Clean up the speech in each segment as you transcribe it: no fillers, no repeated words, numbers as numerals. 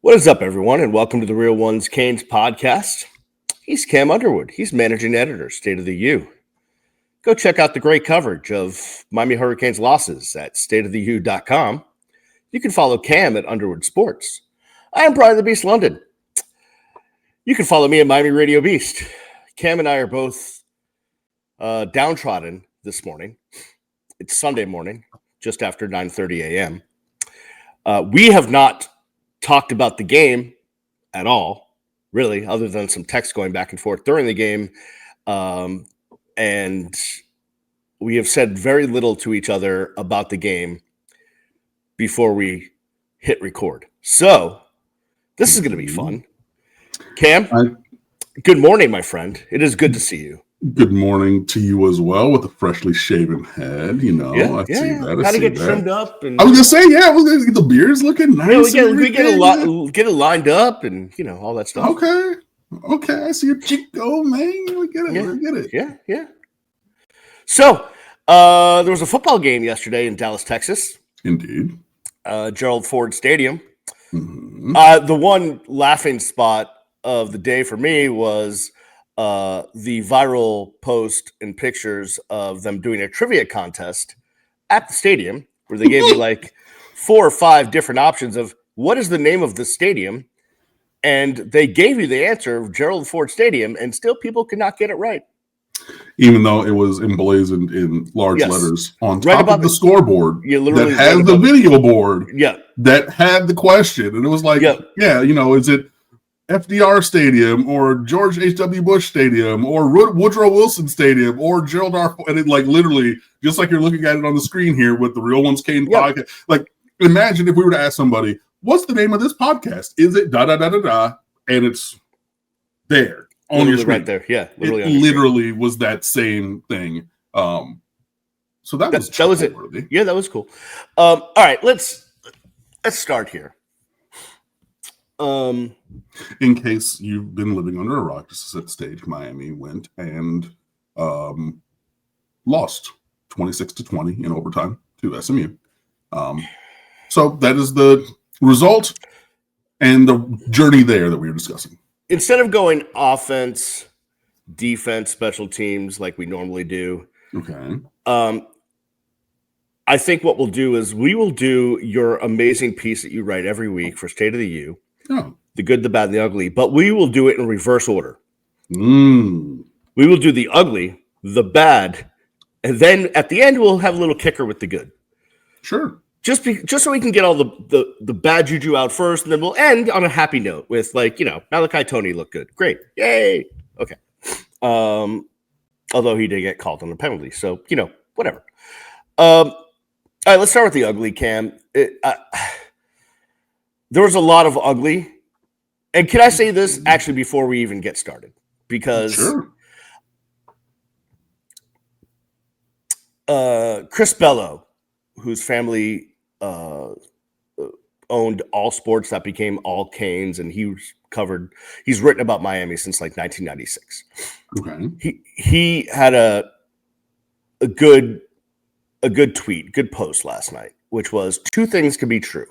What is up, everyone, and welcome to the Real Ones Canes podcast. He's Cam Underwood. He's managing editor, State of the U. Go check out the great coverage of Miami Hurricanes losses at stateoftheu.com. You can follow Cam at Underwood Sports. I am Brian the Beast London. You can follow me at Miami Radio Beast. Cam and I are both downtrodden this morning. It's Sunday morning, just after 9:30 a.m. We have not talked about the game at all, really, other than some text going back and forth during the game. And we have said very little to each other about the game before we hit record. So this is going to be fun. Cam, good morning, my friend. It is good to see you. Good morning to you as well, with a freshly shaven head. You know, I see that. How to get trimmed up? And I was gonna say, I was gonna get the beard's looking nice. We get it lined up, and all that stuff. Okay. I see your cheek go, man. We get it. Yeah. So, there was a football game yesterday in Dallas, Texas. Indeed. Gerald Ford Stadium. Mm-hmm. The one laughing spot of the day for me was the viral post and pictures of them doing a trivia contest at the stadium where they gave you like 4 or 5 different options of what is the name of the stadium, and they gave you the answer of Gerald Ford Stadium, and still people could not get it right. Even though it was emblazoned in large letters on top of the scoreboard that has the video board that had the question. And it was like, is it FDR Stadium or George H.W. Bush Stadium or Woodrow Wilson Stadium or Gerald R. And it literally, just like you're looking at it on the screen here with the Real Ones Cane podcast. Like, imagine if we were to ask somebody, what's the name of this podcast? Is it da-da-da-da-da? And it's there on your screen. Right there. Yeah. Literally was that same thing. So that was it. Yeah, that was cool. All right, let's start here. In case you've been living under a rock, just to set the stage, Miami went and lost 26-20 in overtime to SMU. So that is the result and the journey there that we were discussing. Instead of going offense, defense, special teams like we normally do, I think what we'll do is we will do your amazing piece that you write every week for State of the U. The good, the bad, and the ugly, but we will do it in reverse order. We will do the ugly, the bad, and then at the end we'll have a little kicker with the good. Sure. Just so we can get all the bad juju out first, and then we'll end on a happy note with Malachi Tony looked good. Great. Yay. Okay. Although he did get called on the penalty, so whatever. All right, let's start with the ugly, Cam. There was a lot of ugly. And can I say this actually before we even get started? Because Chris Bello, whose family owned all sports that became all Canes, and he's written about Miami since 1996. Okay. He had a good tweet, good post last night, which was 2 things can be true.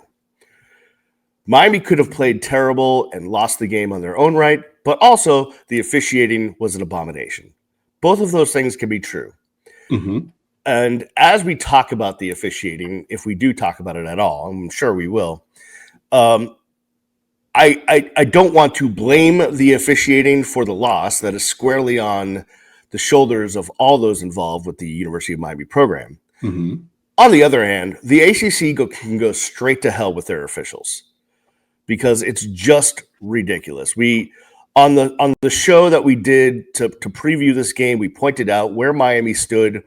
Miami could have played terrible and lost the game on their own right, but also the officiating was an abomination. Both of those things can be true. Mm-hmm. And as we talk about the officiating, if we do talk about it at all, I'm sure we will, I don't want to blame the officiating for the loss. That is squarely on the shoulders of all those involved with the University of Miami program. Mm-hmm. On the other hand, the ACC can go straight to hell with their officials, because it's just ridiculous. We on the show that we did to preview this game, we pointed out where Miami stood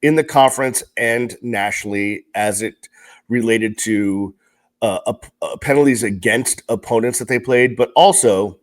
in the conference and nationally as it related to penalties against opponents that they played, but also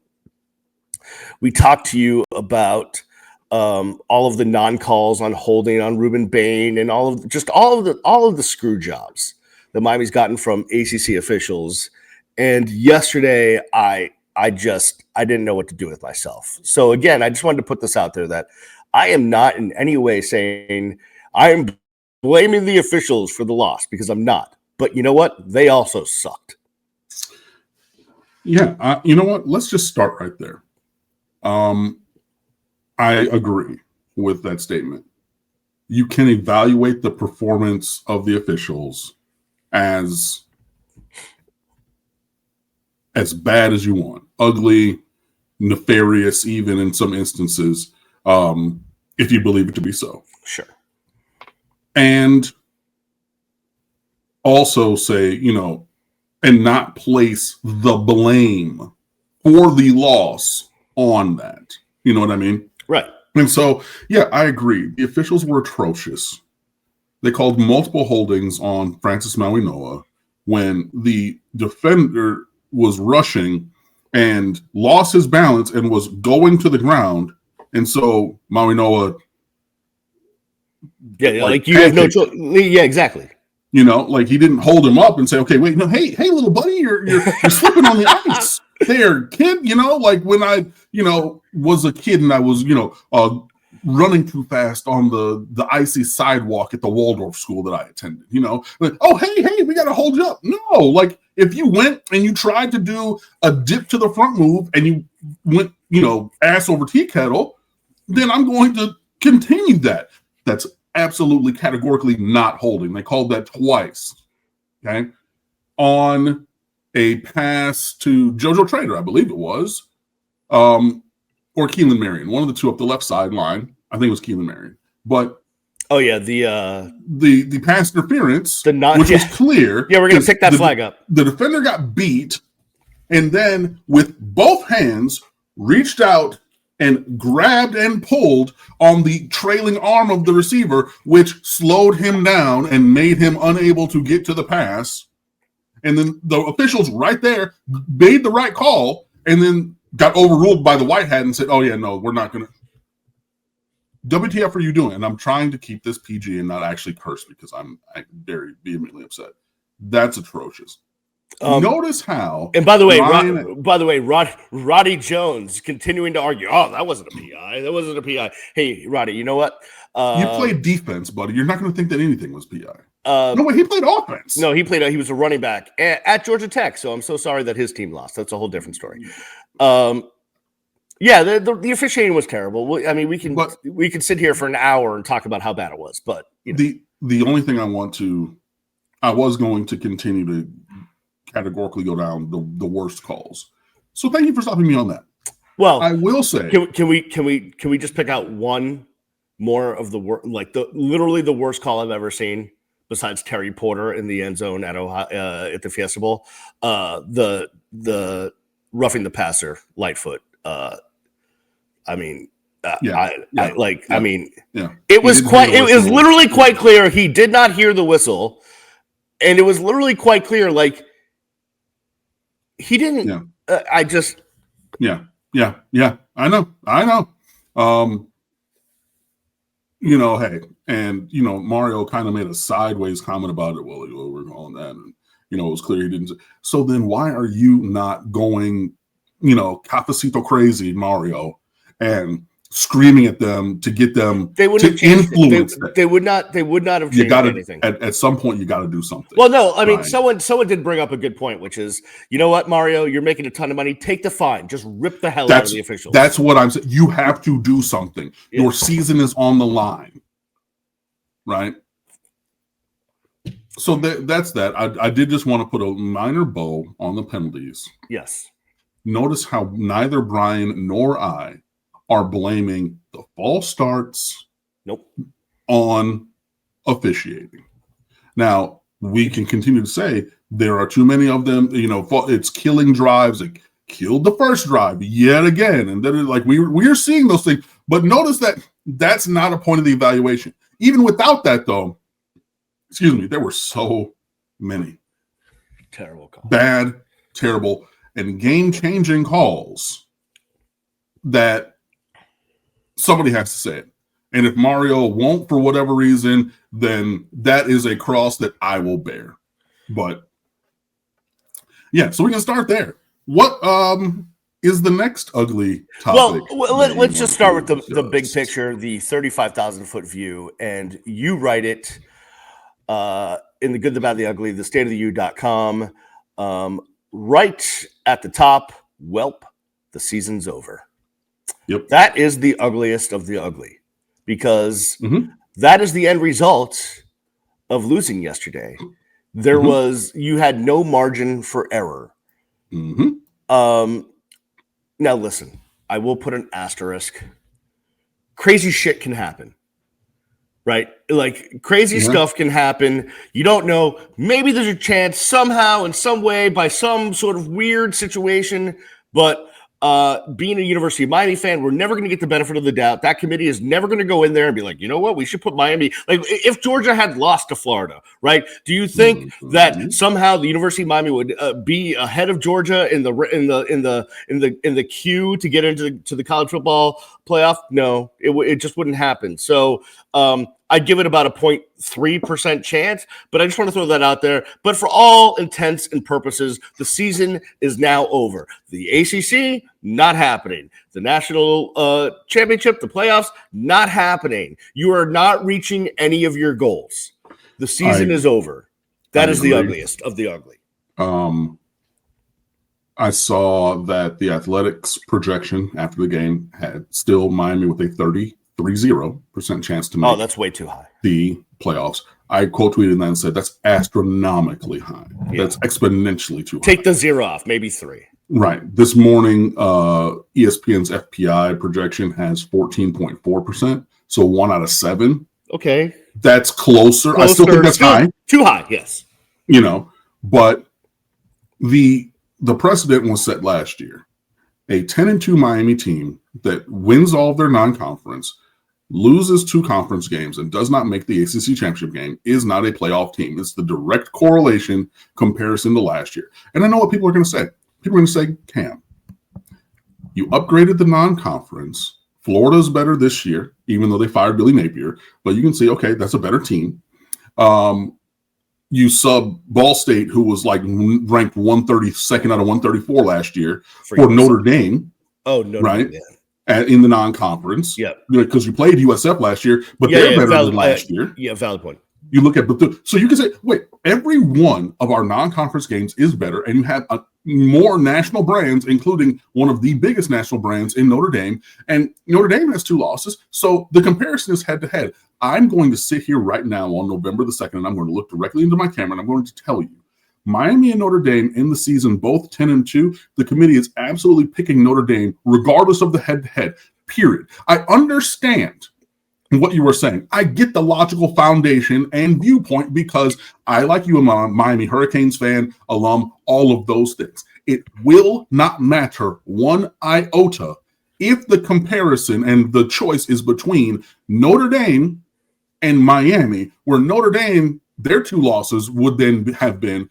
we talked to you about all of the non-calls on holding on Ruben Bain and all of the screw jobs that Miami's gotten from ACC officials. And yesterday, I didn't know what to do with myself. So again, I just wanted to put this out there that I am not in any way saying I am blaming the officials for the loss, because I'm not. But you know what? They also sucked. Yeah, you know what? Let's just start right there. I agree with that statement. You can evaluate the performance of the officials as bad as you want, ugly, nefarious, even in some instances, if you believe it to be so. Sure. And also say, and not place the blame for the loss on that. You know what I mean? Right. And so, yeah, I agree. The officials were atrocious. They called multiple holdings on Francis Mawinoa when the defender was rushing and lost his balance and was going to the ground. And so Mawinoa, like you have no choice. Yeah, exactly. He didn't hold him up and say, "Okay, wait, no, hey, little buddy, you're slipping on the ice there, kid." When I, was a kid and I was, running too fast on the icy sidewalk at the Waldorf school that I attended. Oh, hey, we got to hold you up. No, if you went and you tried to do a dip to the front move and you went, ass over tea kettle, then I'm going to continue that. That's absolutely categorically not holding. They called that twice. Okay. On a pass to Jojo Trader, I believe it was, or Keelan Marion, one of the two up the left sideline. I think it was Keelan Marion. But the pass interference, which was clear. Yeah, we're gonna pick that flag up. The defender got beat, and then with both hands reached out and grabbed and pulled on the trailing arm of the receiver, which slowed him down and made him unable to get to the pass. And then the officials right there made the right call and then got overruled by the white hat and said, "Oh, yeah, no, we're not going to." WTF are you doing? And I'm trying to keep this PG and not actually curse because I'm very vehemently upset. That's atrocious. Notice how. And by the way, Roddy Jones continuing to argue. Oh, that wasn't a PI. That wasn't a PI. Hey, Roddy, you know what? You played defense, buddy. You're not going to think that anything was PI. No way, he played offense. No, he was a running back at Georgia Tech. So I'm so sorry that his team lost. That's a whole different story. Yeah, the officiating was terrible. I mean, we can sit here for an hour and talk about how bad it was. But the only thing I was going to continue to categorically go down the worst calls. So thank you for stopping me on that. Well, I will say, can we just pick out one more of the literally the worst call I've ever seen besides Terry Porter in the end zone at Ohio at the Fiesta Bowl, the roughing the passer Lightfoot. I mean, it was literally quite clear he did not hear the whistle, and it was literally quite clear he didn't. Yeah. I know. Hey, and Mario kind of made a sideways comment about it. Well, we're calling that, and it was clear he didn't. So then, why are you not going, cafecito crazy, Mario, and screaming at them to get them to influence? They would not have changed anything. At some point, you got to do something. Well, no, I mean, someone did bring up a good point, which is, you know what, Mario, you're making a ton of money. Take the fine. Just rip the hell out of the officials. That's what I'm saying. You have to do something. Yeah. Your season is on the line, right? So that's that. I did just want to put a minor bow on the penalties. Yes. Notice how neither Brian nor I are blaming the false starts on officiating. Now, we can continue to say there are too many of them. It's killing drives. It killed the first drive yet again. And then we're seeing those things. But notice that that's not a point of the evaluation. Even without that, though, there were so many terrible calls. Bad, terrible, and game-changing calls that somebody has to say it. And if Mario won't for whatever reason, then that is a cross that I will bear. But yeah, so we can start there. What is the next ugly topic? Well, let's just start with the big picture, the 35,000-foot view. And you write it in the good, the bad, the ugly, TheStateOfTheU.com. right at the top, Welp, the season's over. Yep. That is the ugliest of the ugly, because that is the end result of losing yesterday. There was, you had no margin for error. Now listen, I will put an asterisk. Crazy shit can happen, right? Like crazy stuff can happen. You don't know. Maybe there's a chance somehow, in some way, by some sort of weird situation. But being a University of Miami fan, we're never going to get the benefit of the doubt. That committee is never going to go in there and be like, you know what, we should put Miami. Like if Georgia had lost to Florida, right? Do you think that somehow the University of Miami would be ahead of Georgia in the queue to get into the college football playoff? No, it just wouldn't happen. So I'd give it about a 0.3% chance, but I just want to throw that out there. But for all intents and purposes, the season is now over. The ACC, not happening. The national championship, the playoffs, not happening. You are not reaching any of your goals. The season is over. That is the ugliest of the ugly. I saw that the athletics projection after the game had still Miami with a 30% chance to make. Oh, that's way too high. The playoffs. I quote tweeted that and said that's astronomically high. Yeah. That's exponentially too high. Take the 0 off, maybe 3. Right. This morning, ESPN's FPI projection has 14.4%. So 1 out of 7. Okay. That's closer. I still think that's high. Too high, yes. You know, but the precedent was set last year. A 10-2 Miami team that wins all of their non-conference, loses 2 conference games, and does not make the ACC championship game is not a playoff team. It's the direct correlation comparison to last year. And I know what people are going to say. People are going to say, Cam, you upgraded the non-conference. Florida's better this year, even though they fired Billy Napier. But you can see, okay, that's a better team. You sub Ball State, who was like ranked 132nd out of 134 last year, for Notre Dame. Oh, Notre right? Dame. In the non-conference. Yeah. Because you played USF last year, but they're better than last year. Yeah, valid point. You look at, so you can say, wait, every one of our non-conference games is better, and you have more national brands, including one of the biggest national brands in Notre Dame, and Notre Dame has 2 losses, so the comparison is head-to-head. I'm going to sit here right now on November the 2nd, and I'm going to look directly into my camera, and I'm going to tell you, Miami and Notre Dame in the season, both 10-2, the committee is absolutely picking Notre Dame, regardless of the head-to-head, period. I understand what you were saying. I get the logical foundation and viewpoint because I, like you, am a Miami Hurricanes fan, alum, all of those things. It will not matter one iota if the comparison and the choice is between Notre Dame and Miami, where Notre Dame, their 2 losses would then have been,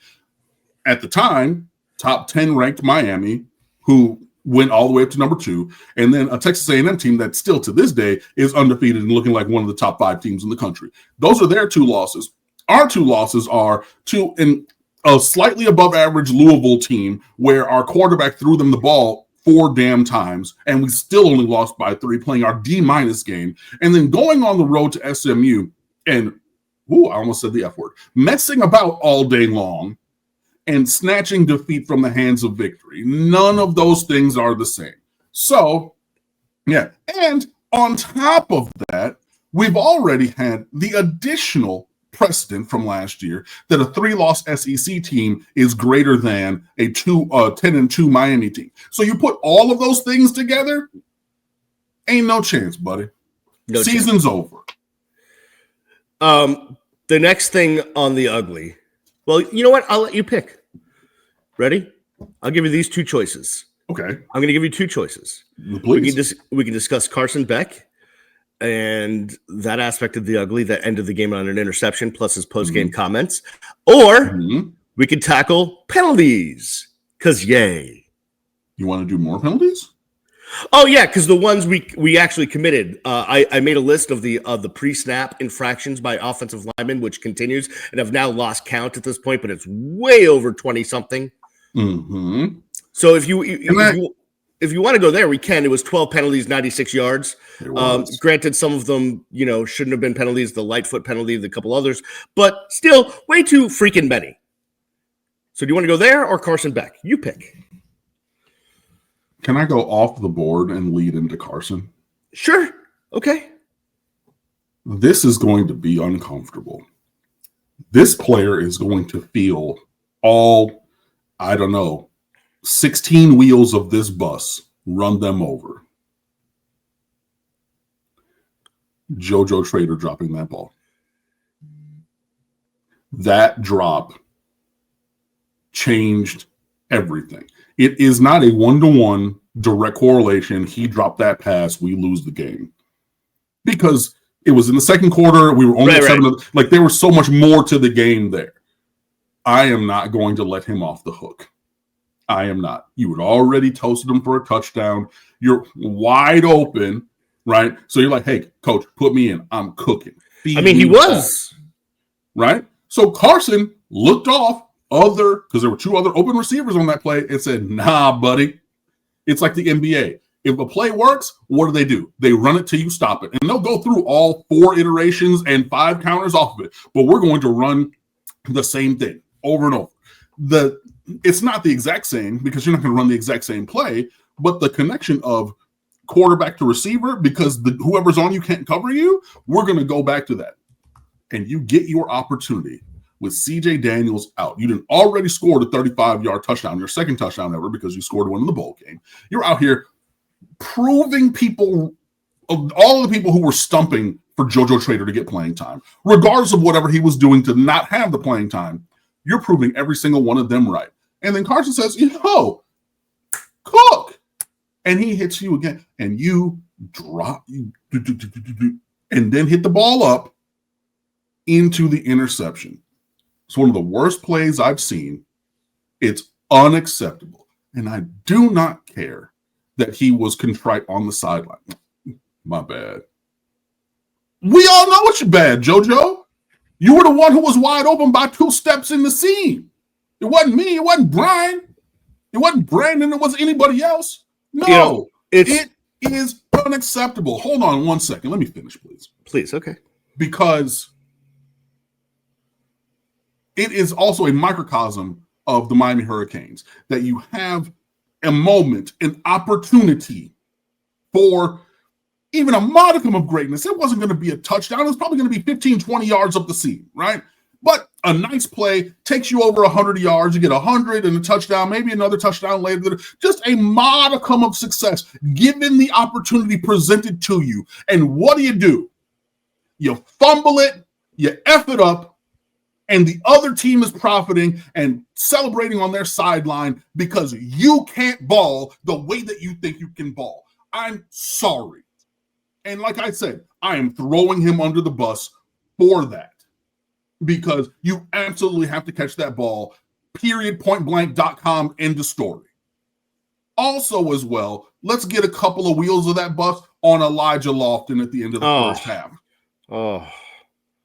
at the time, top 10 ranked Miami, who went all the way up to number 2, and then a Texas A&M team that still to this day is undefeated and looking like one of the top 5 teams in the country. Those are their 2 losses. Our 2 losses are to a slightly above average Louisville team where our quarterback threw them the ball 4 damn times, and we still only lost by 3, playing our D- game, and then going on the road to SMU and, I almost said the F word, messing about all day long and snatching defeat from the hands of victory. None of those things are the same. So, yeah. And on top of that, we've already had the additional precedent from last year that a 3-loss SEC team is greater than a 10-2 Miami team. So you put all of those things together, ain't no chance, buddy. No Season's chance. Over. The next thing on the ugly. Well, you know what? I'll let you pick. Ready? I'll give you these 2 choices. Okay. I'm going to give you 2 choices. Please. We can discuss Carson Beck and that aspect of the ugly that ended the game on an interception plus his post-game comments. Or we could tackle penalties because yay. You want to do more penalties? Oh, yeah, because the ones we actually committed. I made a list of the pre-snap infractions by offensive linemen, which continues, and I've now lost count at this point, but it's way over 20-something. So if you want to go there, we can. It was 12 penalties, 96 yards. Granted, some of them, shouldn't have been penalties, the Lightfoot penalty, the couple others, but still way too freaking many. So do you want to go there or Carson Beck? You pick. Can I go off the board and lead into Carson? Sure. Okay. This is going to be uncomfortable. This player is going to feel all, 16 wheels of this bus run them over. Jojo Trader dropping that ball. That drop changed everything. It is not a one-to-one direct correlation. He dropped that pass, we lose the game. Because it was in the second quarter, we were only at 7. Like, there was so much more to the game there. I am not going to let him off the hook. I am not. You had already toasted him for a touchdown. You're wide open, right? So you're like, hey, coach, put me in. I'm cooking. He was. Right? So Carson looked off because there were 2 other open receivers on that play and said, nah, buddy. It's like the NBA. If a play works, what do? They run it till you stop it. And they'll go through all 4 iterations and 5 counters off of it. But we're going to run the same thing over and over. It's not the exact same because you're not going to run the exact same play, but the connection of quarterback to receiver, because whoever's on you can't cover you, we're going to go back to that. And you get your opportunity with CJ Daniels out. You didn't already scored a 35-yard touchdown, your second touchdown ever, because you scored one in the bowl game. You're out here proving people, all of the people who were stumping for Jojo Trader to get playing time, regardless of whatever he was doing to not have the playing time, you're proving every single one of them right. And then Carson says, cook. And he hits you again. And you drop, and then hit the ball up into the interception. It's one of the worst plays I've seen. It's unacceptable. And I do not care that he was contrite on the sideline. My bad. We all know it's bad, JoJo. You were the one who was wide open by 2 steps in the seam. It wasn't me. It wasn't Brian. It wasn't Brandon. It wasn't anybody else. No, it is unacceptable. Hold on 1 second. Let me finish, please. Please, okay. Because it is also a microcosm of the Miami Hurricanes that you have a moment, an opportunity for even a modicum of greatness. It wasn't going to be a touchdown. It was probably going to be 15, 20 yards up the seam, right? But a nice play takes you over 100 yards. You get 100 and a touchdown, maybe another touchdown later. Just a modicum of success given the opportunity presented to you. And what do? You fumble it, you F it up, and the other team is profiting and celebrating on their sideline because you can't ball the way that you think you can ball. I'm sorry. And like I said, I am throwing him under the bus for that because you absolutely have to catch that ball, period, pointblank.com, end of story. Also as well, let's get a couple of wheels of that bus on Elijah Lofton at the end of the first half.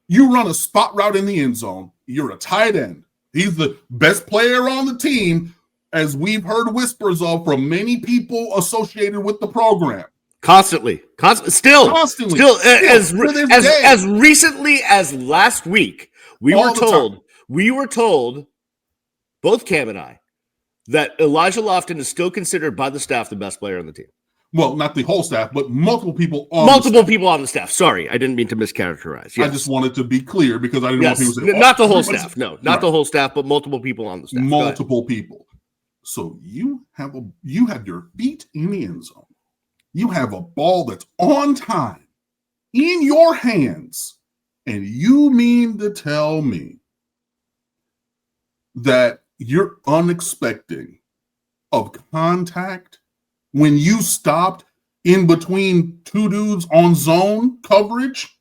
You run a spot route in the end zone. You're a tight end. He's the best player on the team, as we've heard whispers of from many people associated with the program. Constantly. Still, as recently as last week, we were told, both Cam and I, that Elijah Lofton is still considered by the staff the best player on the team. Well, not the whole staff, but multiple people on the staff. Sorry, I didn't mean to mischaracterize. Yes. I just wanted to be clear because I didn't want people to say, not the whole staff. No, not the whole staff, but multiple people on the staff. Multiple people. So you have your feet in the end zone. You have a ball that's on time in your hands, and you mean to tell me that you're unexpecting of contact when you stopped in between 2 dudes on zone coverage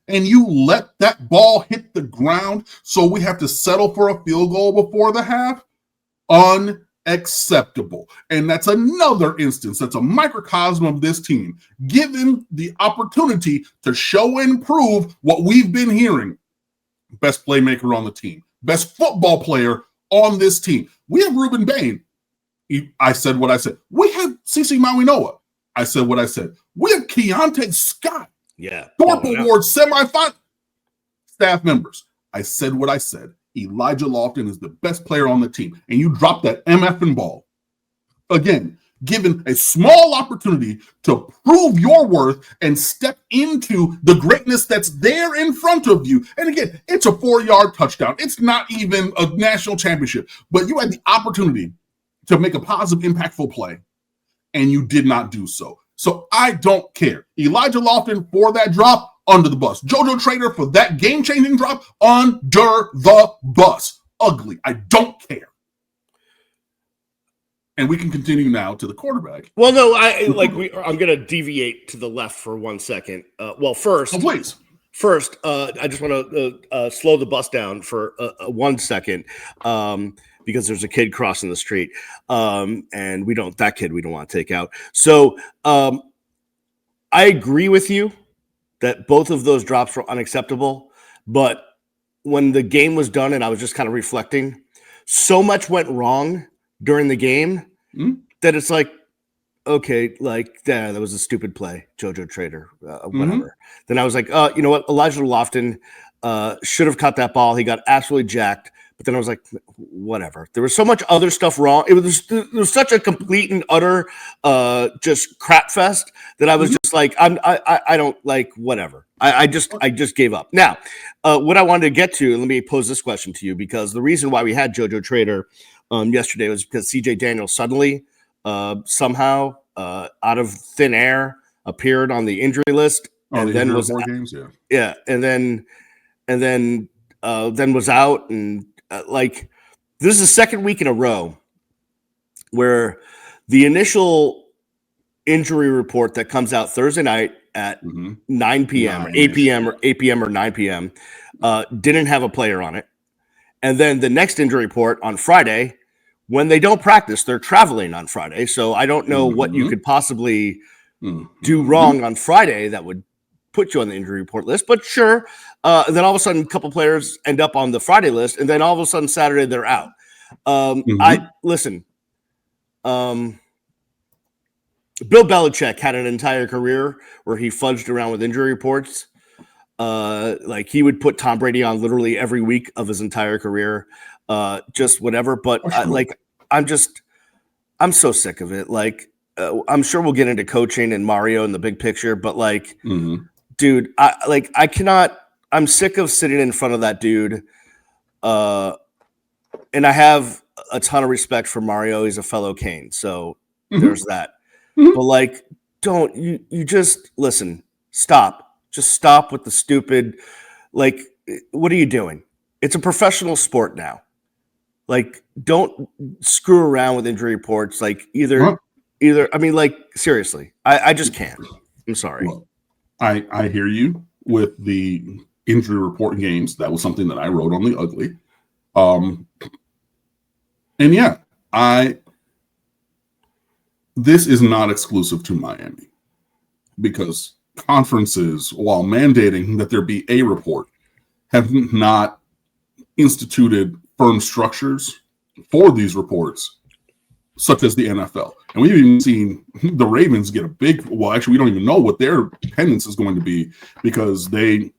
and you let that ball hit the ground so we have to settle for a field goal before the half? Unacceptable. And that's another instance. That's a microcosm of this team, given the opportunity to show and prove what we've been hearing. Best playmaker on the team, best football player on this team. We have Ruben Bain. I said what I said. We have CeCe Mawinoa. I said what I said. We have Keontae Scott. Yeah. Thorpe Award semifinal staff members. I said what I said. Elijah Lofton is the best player on the team, and you drop that MFing ball, again, given a small opportunity to prove your worth and step into the greatness that's there in front of you. And again, it's a 4-yard touchdown. It's not even a national championship, but you had the opportunity to make a positive, impactful play, and you did not do so. So I don't care. Elijah Lofton for that drop, under the bus. Jojo Trader for that game-changing drop, under the bus. Ugly. I don't care. And we can continue now to the quarterback. Well, no, I'm going to deviate to the left for 1 second. First, First, I just want to slow the bus down for 1 second because there's a kid crossing the street, and we don't want to take out. So I agree with you that both of those drops were unacceptable. But when the game was done and I was just kind of reflecting, so much went wrong during the game that it's like, okay, like that was a stupid play, Jojo Trader, whatever. Then I was like, you know what? Elijah Lofton should have caught that ball. He got absolutely jacked. But then I was like, whatever. There was so much other stuff wrong. It was such a complete and utter just crap fest that I was just like, I don't like whatever. I just gave up. Now, what I wanted to get to, let me pose this question to you, because the reason why we had Jojo Trader yesterday was because CJ Daniels suddenly somehow out of thin air appeared on the injury list, and then was games, and then was out, and like this is the second week in a row where the initial injury report that comes out Thursday night at 9 p.m. or 8 p.m. or 9 p.m. Didn't have a player on it, and then the next injury report on Friday. When they don't practice, they're traveling on Friday. So I don't know what you could possibly do wrong on Friday that would put you on the injury report list. But sure. And then all of a sudden, a couple players end up on the Friday list. And then all of a sudden, Saturday, they're out. Listen. Bill Belichick had an entire career where he fudged around with injury reports. Like he would put Tom Brady on literally every week of his entire career. Just whatever, but I'm so sick of it. Like, I'm sure we'll get into coaching and Mario in the big picture, but like, dude, I cannot. I'm sick of sitting in front of that dude. And I have a ton of respect for Mario. He's a fellow Cane, so there's that. But like, don't you just listen? Stop. Just stop with the stupid. Like, what are you doing? It's a professional sport now. Like, don't screw around with injury reports. Like, either. I mean, like, seriously, I just can't. I'm sorry. Well, I hear you with the injury report games. That was something that I wrote on the Ugly. And yeah, this is not exclusive to Miami, because conferences, while mandating that there be a report, have not instituted firm structures for these reports, such as the NFL. And we've even seen the Ravens get actually, we don't even know what their attendance is going to be, because they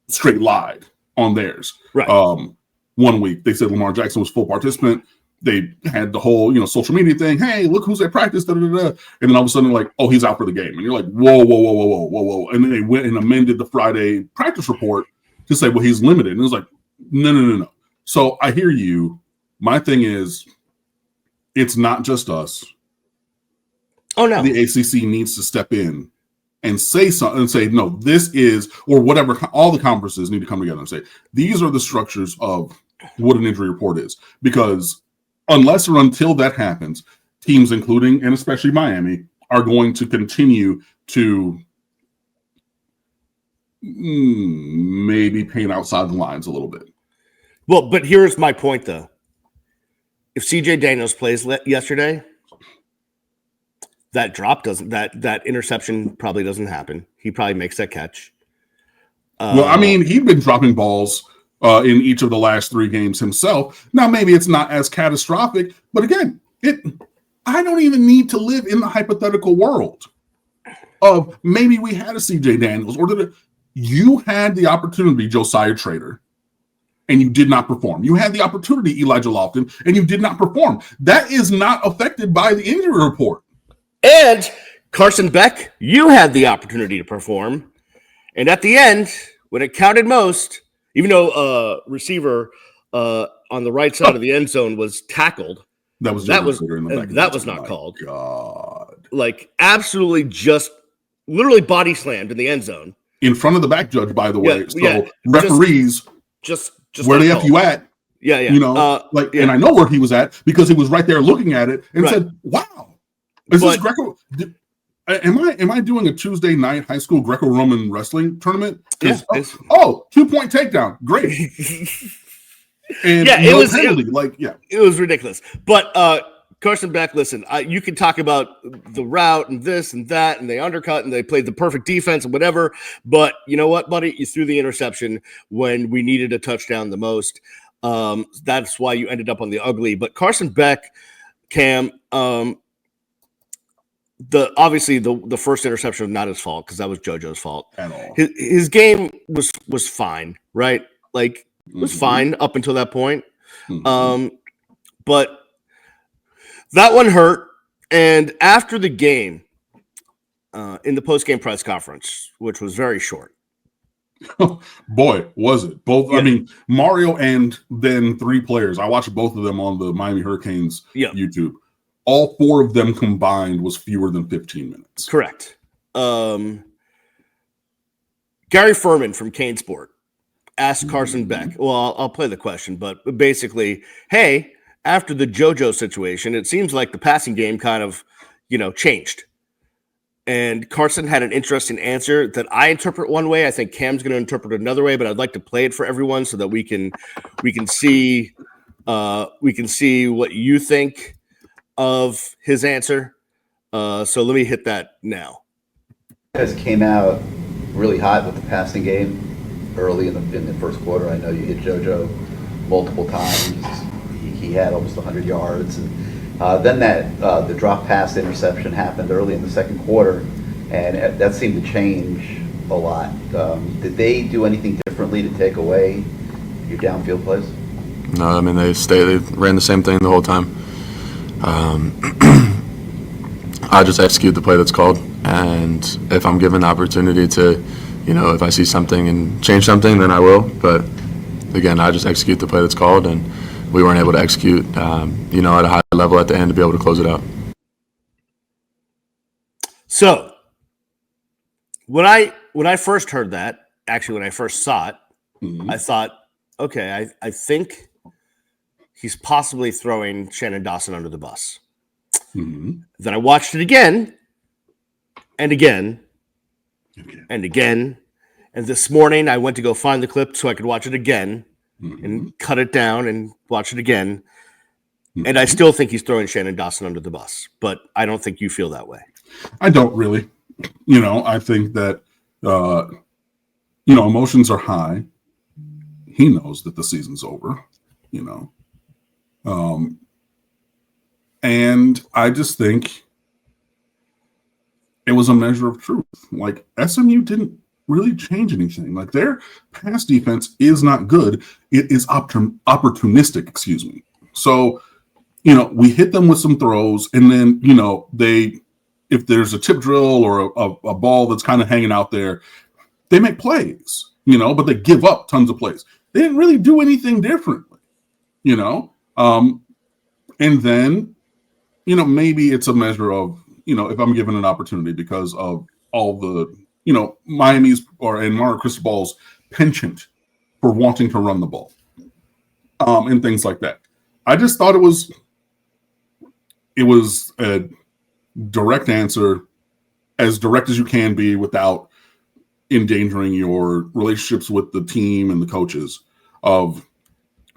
straight lied on theirs. Right. 1 week, they said Lamar Jackson was full participant. They had the whole, social media thing. Hey, look who's at practice. Da, da, da, da. And then all of a sudden, like, oh, he's out for the game. And you're like, whoa. And then they went and amended the Friday practice report to say, well, he's limited. And it was like, no. So I hear you. My thing is, it's not just us. Oh, no. The ACC needs to step in and say something and say, no, this is, or whatever. All the conferences need to come together and say, these are the structures of what an injury report is. Because unless or until that happens, teams, including and especially Miami, are going to continue to maybe paint outside the lines a little bit. Well, but here's my point, though. If CJ Daniels plays yesterday, that drop doesn't, that interception probably doesn't happen. He probably makes that catch. Well, I mean, he'd been dropping balls in each of the last 3 games himself. Now, maybe it's not as catastrophic, but again, I don't even need to live in the hypothetical world of maybe we had a CJ Daniels, or you had the opportunity, Josiah Trader, and you did not perform. You had the opportunity, Elijah Lofton, and you did not perform. That is not affected by the injury report. And Carson Beck, you had the opportunity to perform. And at the end, when it counted most, even though receiver on the right side of the end zone was tackled, that was not called. God, like absolutely just literally body slammed in the end zone in front of the back judge. By the way, referees just where the F you at? Yeah. And I know where he was at because he was right there looking at it and said, "Wow, is this Greco?" Am I doing a Tuesday night high school Greco-Roman wrestling tournament? 2-point takedown, great. And it was ridiculous. But Carson Beck, listen, you can talk about the route and this and that, and they undercut and they played the perfect defense and whatever. But you know what, buddy? You threw the interception when we needed a touchdown the most. That's why you ended up on the ugly. But Carson Beck, Cam, the first interception was not his fault because that was JoJo's fault. At all. His game was fine, right? Like it was fine up until that point. But that one hurt. And after the game, in the post-game press conference, which was very short. Boy, was it. Both. Yeah. I mean, Mario and then 3 players. I watched both of them on the Miami Hurricanes YouTube. All 4 of them combined was fewer than 15 minutes. Correct. Gary Furman from Kane Sport asked Carson Beck. Well, I'll play the question, but basically, hey, after the JoJo situation, it seems like the passing game kind of, changed. And Carson had an interesting answer that I interpret one way. I think Cam's going to interpret another way, but I'd like to play it for everyone so that we can see what you think of his answer. So let me hit that now. You guys came out really hot with the passing game early in the first quarter. I know you hit JoJo multiple times. He had almost 100 yards. And then the drop pass interception happened early in the second quarter, and that seemed to change a lot. Did they do anything differently to take away your downfield plays? No, I mean, they ran the same thing the whole time. I just execute the play that's called, and if I'm given the opportunity to, if I see something and change something, then I will. But again, I just execute the play that's called, and we weren't able to execute, at a high level at the end to be able to close it out. So when I first heard that, actually when I first saw it, I thought, okay, I think he's possibly throwing Shannon Dawson under the bus. Then I watched it again and again and again. And this morning I went to go find the clip so I could watch it again and cut it down and watch it again. And I still think he's throwing Shannon Dawson under the bus, but I don't think you feel that way. I don't really. I think that, emotions are high. He knows that the season's over, and I just think it was a measure of truth. Like, SMU didn't really change anything. Like, their pass defense is not good. It is opportunistic, excuse me. So, we hit them with some throws, and then, if there's a tip drill or a ball that's kind of hanging out there, they make plays, but they give up tons of plays. They didn't really do anything differently, and then, maybe it's a measure of, if I'm given an opportunity because of all the, Miami's and Mario Cristobal's penchant for wanting to run the ball, and things like that. I just thought it was a direct answer, as direct as you can be without endangering your relationships with the team and the coaches, of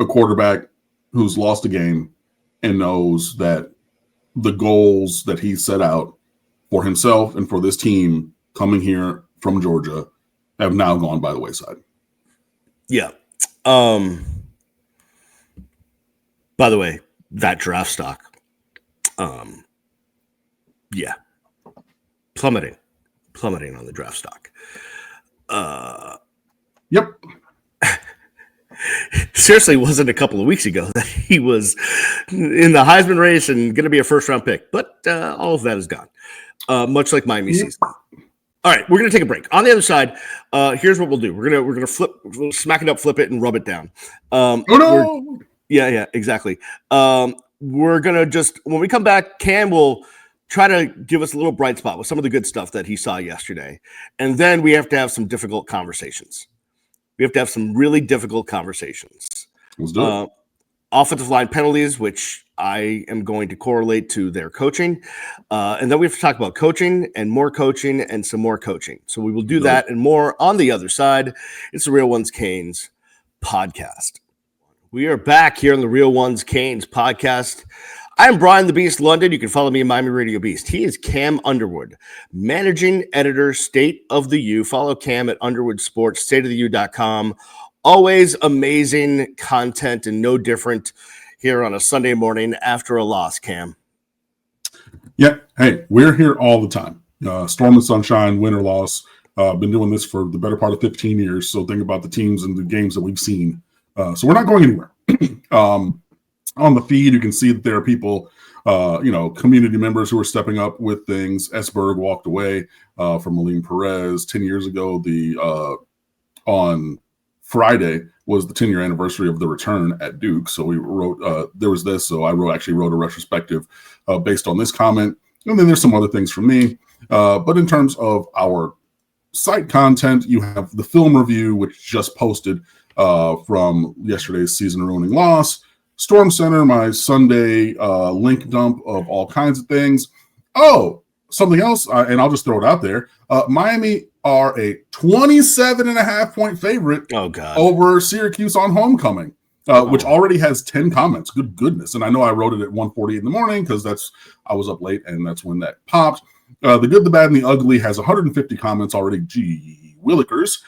a quarterback who's lost a game and knows that the goals that he set out for himself and for this team coming here from Georgia have now gone by the wayside. Yeah. By the way, that draft stock, plummeting on the draft stock. Yep. seriously, it wasn't a couple of weeks ago that he was in the Heisman race and going to be a first-round pick. But all of that is gone, much like Miami season. All right, we're going to take a break. On the other side, here's what we'll do. We're gonna we'll smack it up, flip it, and rub it down. Yeah, exactly. We're gonna just, when we come back, Cam will try to give us a little bright spot with some of the good stuff that he saw yesterday, and then we have to have some difficult conversations. We have to have some really difficult conversations. Let's do it. Offensive line penalties, which I am going to correlate to their coaching. And then we have to talk about coaching and some more coaching. So we will do that and more on the other side. It's the Real Ones Canes podcast. We are back here on the Real Ones Canes podcast. I'm Brian the Beast London. You can follow me at Miami Radio Beast. He is Cam Underwood, managing editor, State of the U. Follow Cam at Underwood Sports, stateoftheu.com. Always amazing content and no different here on a Sunday morning after a loss, Cam. Yeah. Hey, we're here all the time. Storm and sunshine, win or loss. Been doing this for the better part of 15 years. So think about the teams and the games that we've seen. So we're not going anywhere. On the feed, you can see that there are people, community members who are stepping up with things. Esberg walked away from Aline Perez 10 years ago. On Friday was the 10-year anniversary of the return at Duke. So we wrote, there was this. So I actually wrote a retrospective based on this comment. And then there's some other things from me. But in terms of our site content, you have the film review, which just posted from yesterday's season-ruining loss. Storm Center, my Sunday link dump of all kinds of things. Oh, something else, and I'll just throw it out there. Miami are a 27.5-point favorite over Syracuse on homecoming, which already has 10 comments. Good goodness. And I know I wrote it at 1:40 in the morning because I was up late, and that's when that popped. The Good, the Bad, and the Ugly has 150 comments already. Gee willikers.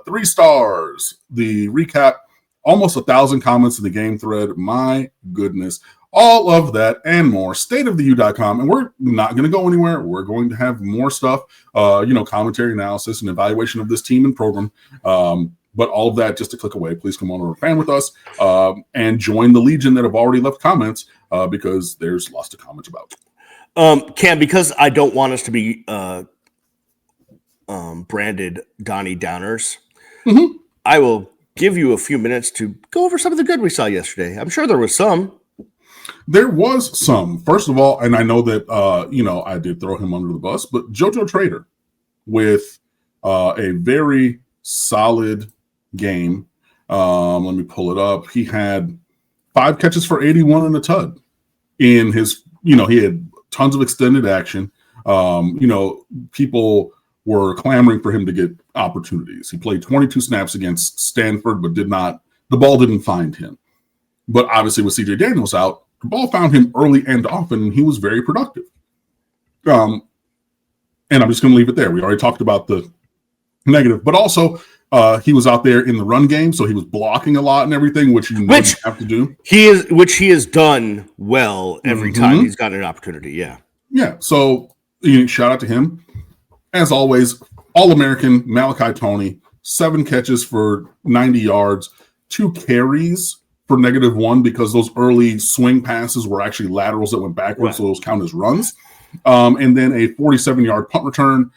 3 stars. The recap, almost 1,000 comments in the game thread. My goodness. All of that and more. Stateoftheu.com. And we're not going to go anywhere. We're going to have more stuff, commentary, analysis, and evaluation of this team and program. But all of that just a click away. Please come on over and fan with us and join the legion that have already left comments because there's lots to comment about. Cam, because I don't want us to be branded Donnie Downers, I will give you a few minutes to go over some of the good we saw yesterday. I'm sure there was some. There was some. First of all, and I know that, I did throw him under the bus, but Jojo Trader with a very solid game. Let me pull it up. He had 5 catches for 81 and a tud in his, he had tons of extended action. People were clamoring for him to get opportunities. He played 22 snaps against Stanford, but the ball didn't find him. But obviously with CJ Daniels out, the ball found him early and often, and he was very productive. And I'm just going to leave it there. We already talked about the negative, but also he was out there in the run game, so he was blocking a lot and everything, which you have to do. He has done well every time he's gotten an opportunity. Yeah. Yeah. So shout out to him. As always, All-American Malachi Toney, 7 catches for 90 yards, 2 carries for -1 because those early swing passes were actually laterals that went backwards, so those count as runs. And then a 47-yard punt return,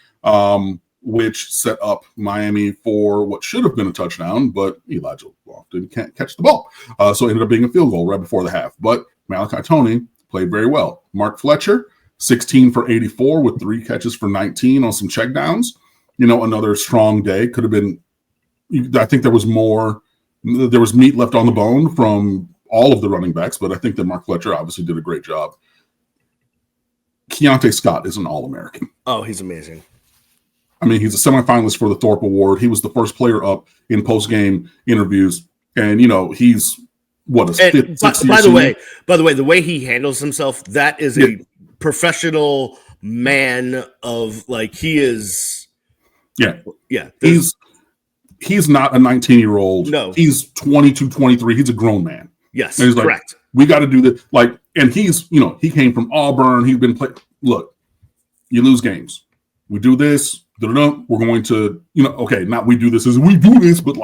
which set up Miami for what should have been a touchdown, but Elijah Lofton can't catch the ball. So it ended up being a field goal right before the half. But Malachi Toney played very well. Mark Fletcher, 16 for 84 with 3 catches for 19 on some checkdowns. Another strong day. Could have been, I think there was meat left on the bone from all of the running backs, but I think that Mark Fletcher obviously did a great job. Keontae Scott is an All-American. Oh, he's amazing. I mean, he's a semifinalist for the Thorpe Award. He was the first player up in post-game interviews, and he's what a fifth, sixth year senior. By the way, the way he handles himself, that is a professional man of he is. Yeah. He's not a 19-year-old. No, he's 22, 23. He's a grown man. Yes, and he's correct. We got to do this. And he's he came from Auburn. He's been playing. Look, you lose games. We do this. We're going to, not we do this as we do this, but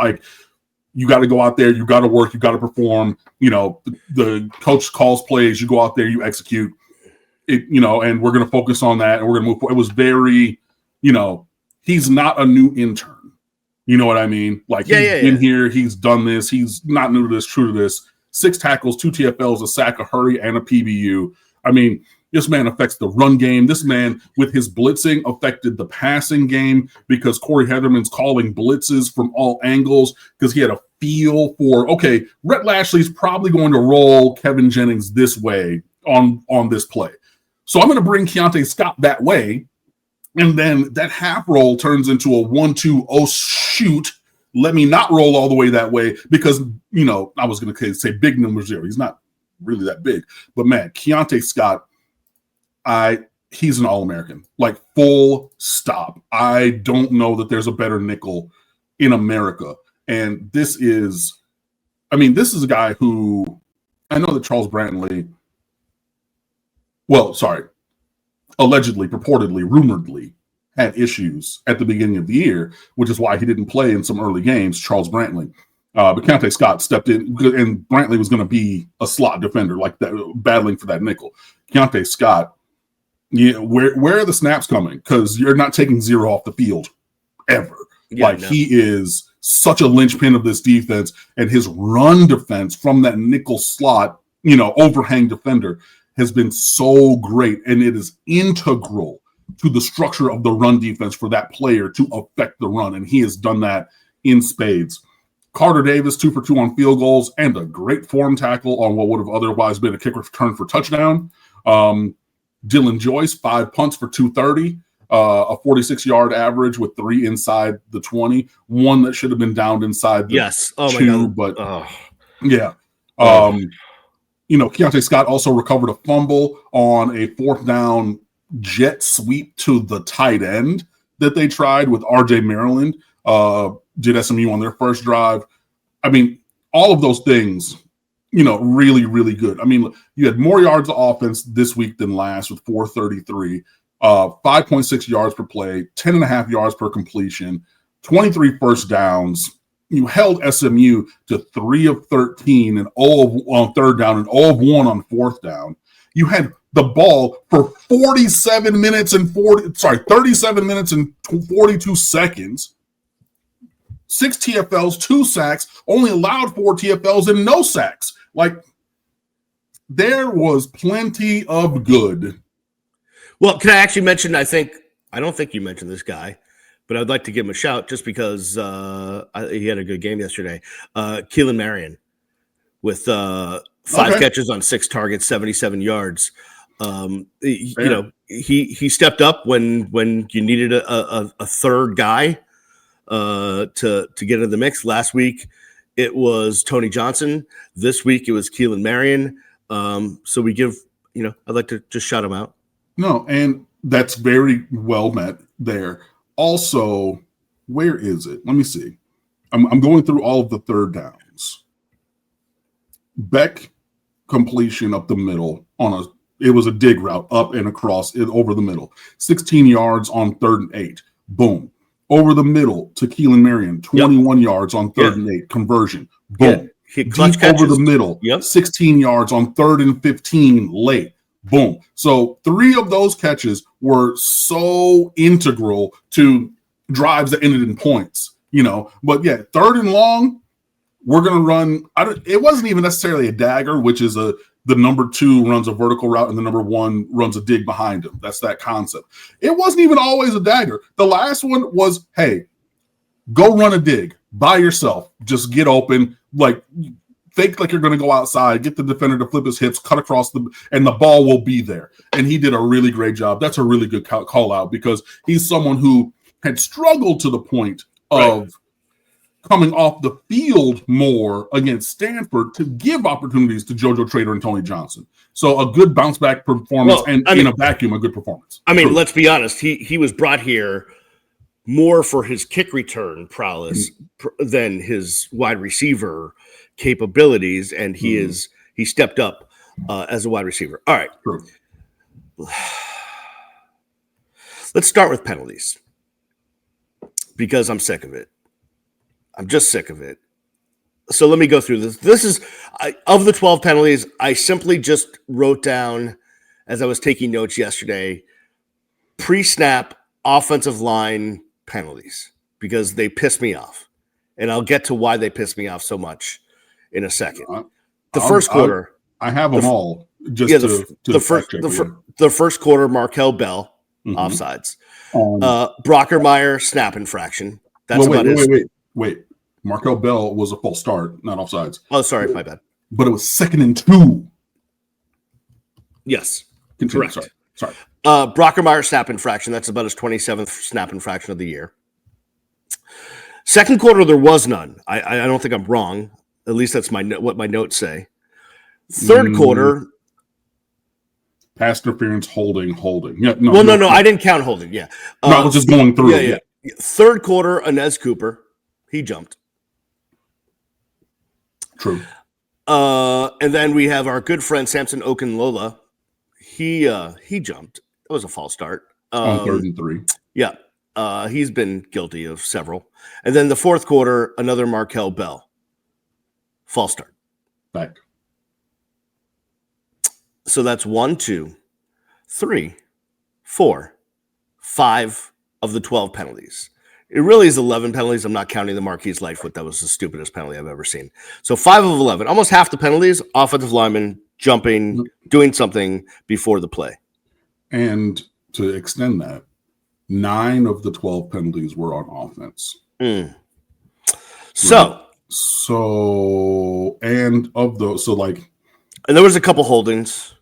you got to go out there, you got to work, you got to perform. The coach calls plays, you go out there, you execute it, and we're going to focus on that, and we're going to move forward. It was very, he's not a new intern. You know what I mean? Like, he's been here, he's done this, he's not new to this, true to this. 6 tackles, 2 TFLs, a sack, a hurry, and a PBU. I mean, this man affects the run game. This man, with his blitzing, affected the passing game because Corey Heatherman's calling blitzes from all angles because he had a feel for, okay, Rhett Lashlee's probably going to roll Kevin Jennings this way on this play. So I'm going to bring Keontae Scott that way, and then that half roll turns into a 1-2, oh, shoot, let me not roll all the way that way because, I was going to say big number 0. He's not really that big. But, man, Keontae Scott, he's an All-American, like full stop. I don't know that there's a better nickel in America. And this is a guy who, I know that Charles Brantley, allegedly, purportedly, rumoredly had issues at the beginning of the year, which is why he didn't play in some early games, Charles Brantley. But Keontae Scott stepped in, and Brantley was going to be a slot defender, like that, battling for that nickel. Keontae Scott, where are the snaps coming? Because you're not taking 0 off the field ever. He is such a linchpin of this defense, and his run defense from that nickel slot, overhang defender has been so great, and it is integral to the structure of the run defense for that player to affect the run, and he has done that in spades. Carter Davis, 2 for 2 on field goals, and a great form tackle on what would have otherwise been a kick return for touchdown. Dylan Joyce, 5 punts for 230, a 46-yard average with 3 inside the 20, 1 that should have been downed inside the 2, but yeah. Keontae Scott also recovered a fumble on a 4th down jet sweep to the tight end that they tried with RJ Maryland, did SMU on their first drive. I mean, all of those things, really, really good. I mean, you had more yards of offense this week than last with 433, 5.6 yards per play, 10.5 yards per completion, 23 first downs. You held SMU to 3 of 13 and 0 on 3rd down and 0 of 1 on 4th down. You had the ball for 37 minutes and 37 minutes and 42 seconds. 6 TFLs, 2 sacks, only allowed 4 TFLs and no sacks. Like, there was plenty of good. Well, can I actually mention, I don't think you mentioned this guy, but I'd like to give him a shout just because he had a good game yesterday. Keelan Marion with 5 catches on 6 targets, 77 yards. He stepped up when you needed a third guy to get into the mix. Last week it was Tony Johnson. This week it was Keelan Marion. So we give, I'd like to just shout him out. No, and that's very well met there. Also, where is it? Let me see. I'm going through all of the 3rd downs. Beck completion up the middle it was a dig route up and across it over the middle. 16 yards on 3rd and 8. Boom. Over the middle to Keelan Marion, 21 yards on 3rd and 8. Conversion. Boom. Deep over the middle. 16 yards on 3rd and 15 late. Boom. So 3 of those catches were so integral to drives that ended in points, But yeah, 3rd and long, we're going to run. It wasn't even necessarily a dagger, which is the number 2 runs a vertical route and the number 1 runs a dig behind him. That's that concept. It wasn't even always a dagger. The last one was, hey, go run a dig by yourself. Just get open, fake like you're going to go outside, get the defender to flip his hips, cut across and the ball will be there. And he did a really great job. That's a really good call out because he's someone who had struggled to the point of coming off the field more against Stanford to give opportunities to Jojo Trader and Tony Johnson. So a good bounce back performance in a vacuum, a good performance. Let's be honest. He was brought here more for his kick return prowess than his wide receiver capabilities, and he stepped up as a wide receiver. All right. True. Let's start with penalties because I'm sick of it. I'm just sick of it. So let me go through this. This is of the 12 penalties. I simply just wrote down as I was taking notes yesterday, pre-snap offensive line penalties because they piss me off. And I'll get to why they piss me off so much in a second. The first quarter. I have them all. Just the first quarter, Markel Bell, offsides. Brockermeyer, snap infraction. That's Wait. Markel Bell was a false start, not offsides. Oh, sorry, my bad. But it was 2nd and 2. Yes, continue. Correct. Sorry. Brockermeyer, snap infraction. That's about his 27th snap infraction of the year. Second quarter, there was none. I don't think I'm wrong. At least that's what my notes say. Third quarter. Pass interference, holding. Yeah, no. I didn't count holding. Yeah. I was just going through. Yeah. Third quarter, Inez Cooper. He jumped. True. And then we have our good friend Samson Okunlola. He jumped. It was a false start. On 3rd and 3. Yeah. He's been guilty of several. And then the fourth quarter, another Markel Bell. False start. Back. So that's 1, 2, 3, 4, 5 of the 12 penalties. It really is 11 penalties. I'm not counting the Marquise Lightfoot. That was the stupidest penalty I've ever seen. So 5 of 11, almost half the penalties, offensive lineman jumping, doing something before the play. And to extend that, 9 of the 12 penalties were on offense. So, and of those, and there was a couple holdings.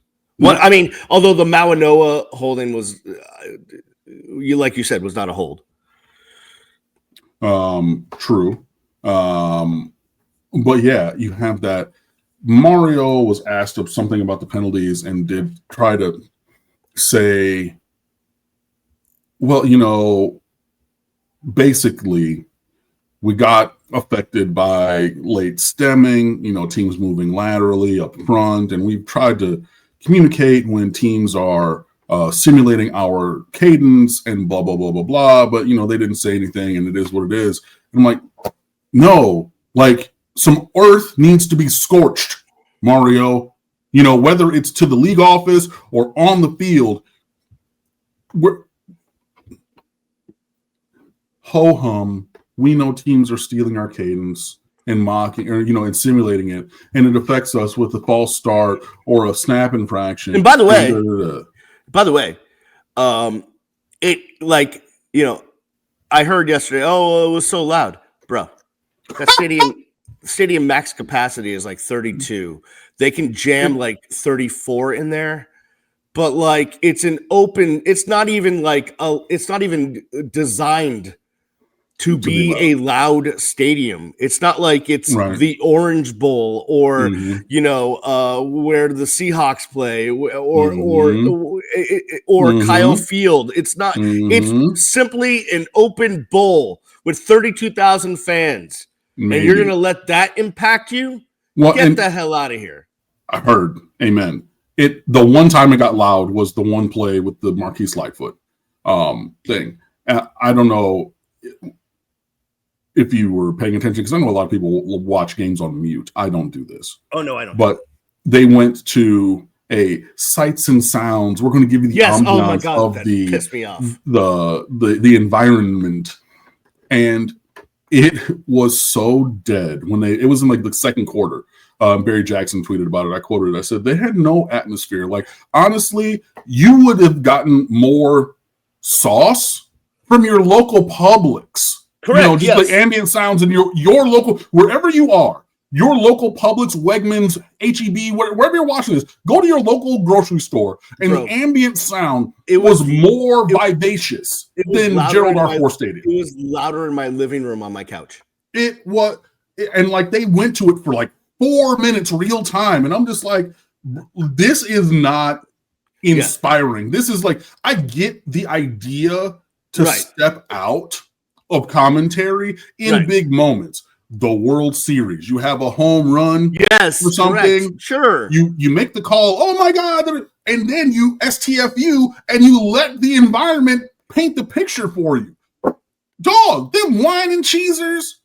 Although the Mawanoa holding was, like you said, was not a hold. True. But yeah, you have that. Mario was asked of something about the penalties and did try to say, well, basically we got affected by late stemming, teams moving laterally up front, and we've tried to communicate when teams are simulating our cadence and blah, blah, blah, blah, blah. But, they didn't say anything, and it is what it is. And I'm like, no, some earth needs to be scorched, Mario. Whether it's to the league office or on the field, ho-hum, we know teams are stealing our cadence and mocking or, and simulating it. And it affects us with a false start or a snap infraction. And by the way, I heard yesterday, it was so loud, bro. That stadium max capacity is 32. They can jam 34 in there, but it's an open. It's not even it's not even designed to be a loud stadium. It's not like it's the Orange Bowl or where the Seahawks play or Kyle Field. It's not. It's simply an open bowl with 32,000 fans. Maybe. And you're going to let that impact you? Well, get the hell out of here. I heard. Amen. The one time it got loud was the one play with the Marquise Lightfoot thing. I don't know if you were paying attention, because I know a lot of people will watch games on mute. I don't do this. Oh, no, I don't. But they went to a sights and sounds. We're going to give you the ambiance of the environment. And it was so dead when it was in the second quarter. Barry Jackson tweeted about it. I quoted it. I said, they had no atmosphere. Honestly, you would have gotten more sauce from your local Publix. Correct. Just the ambient sounds in your local, wherever you are, your local Publix, Wegmans, HEB, wherever you're watching this, go to your local grocery store, and the ambient sound was more vivacious than Gerald R. Ford Stadium. It was louder in my living room on my couch. It was, and they went to it for 4 minutes real time, and I'm just like, this is not inspiring. This is I get the idea to step out of commentary in big moments. The World Series, you have a home run or something. Correct. Sure. You make the call, oh my God, and then you STFU and you let the environment paint the picture for you. Dog, them wine and cheesers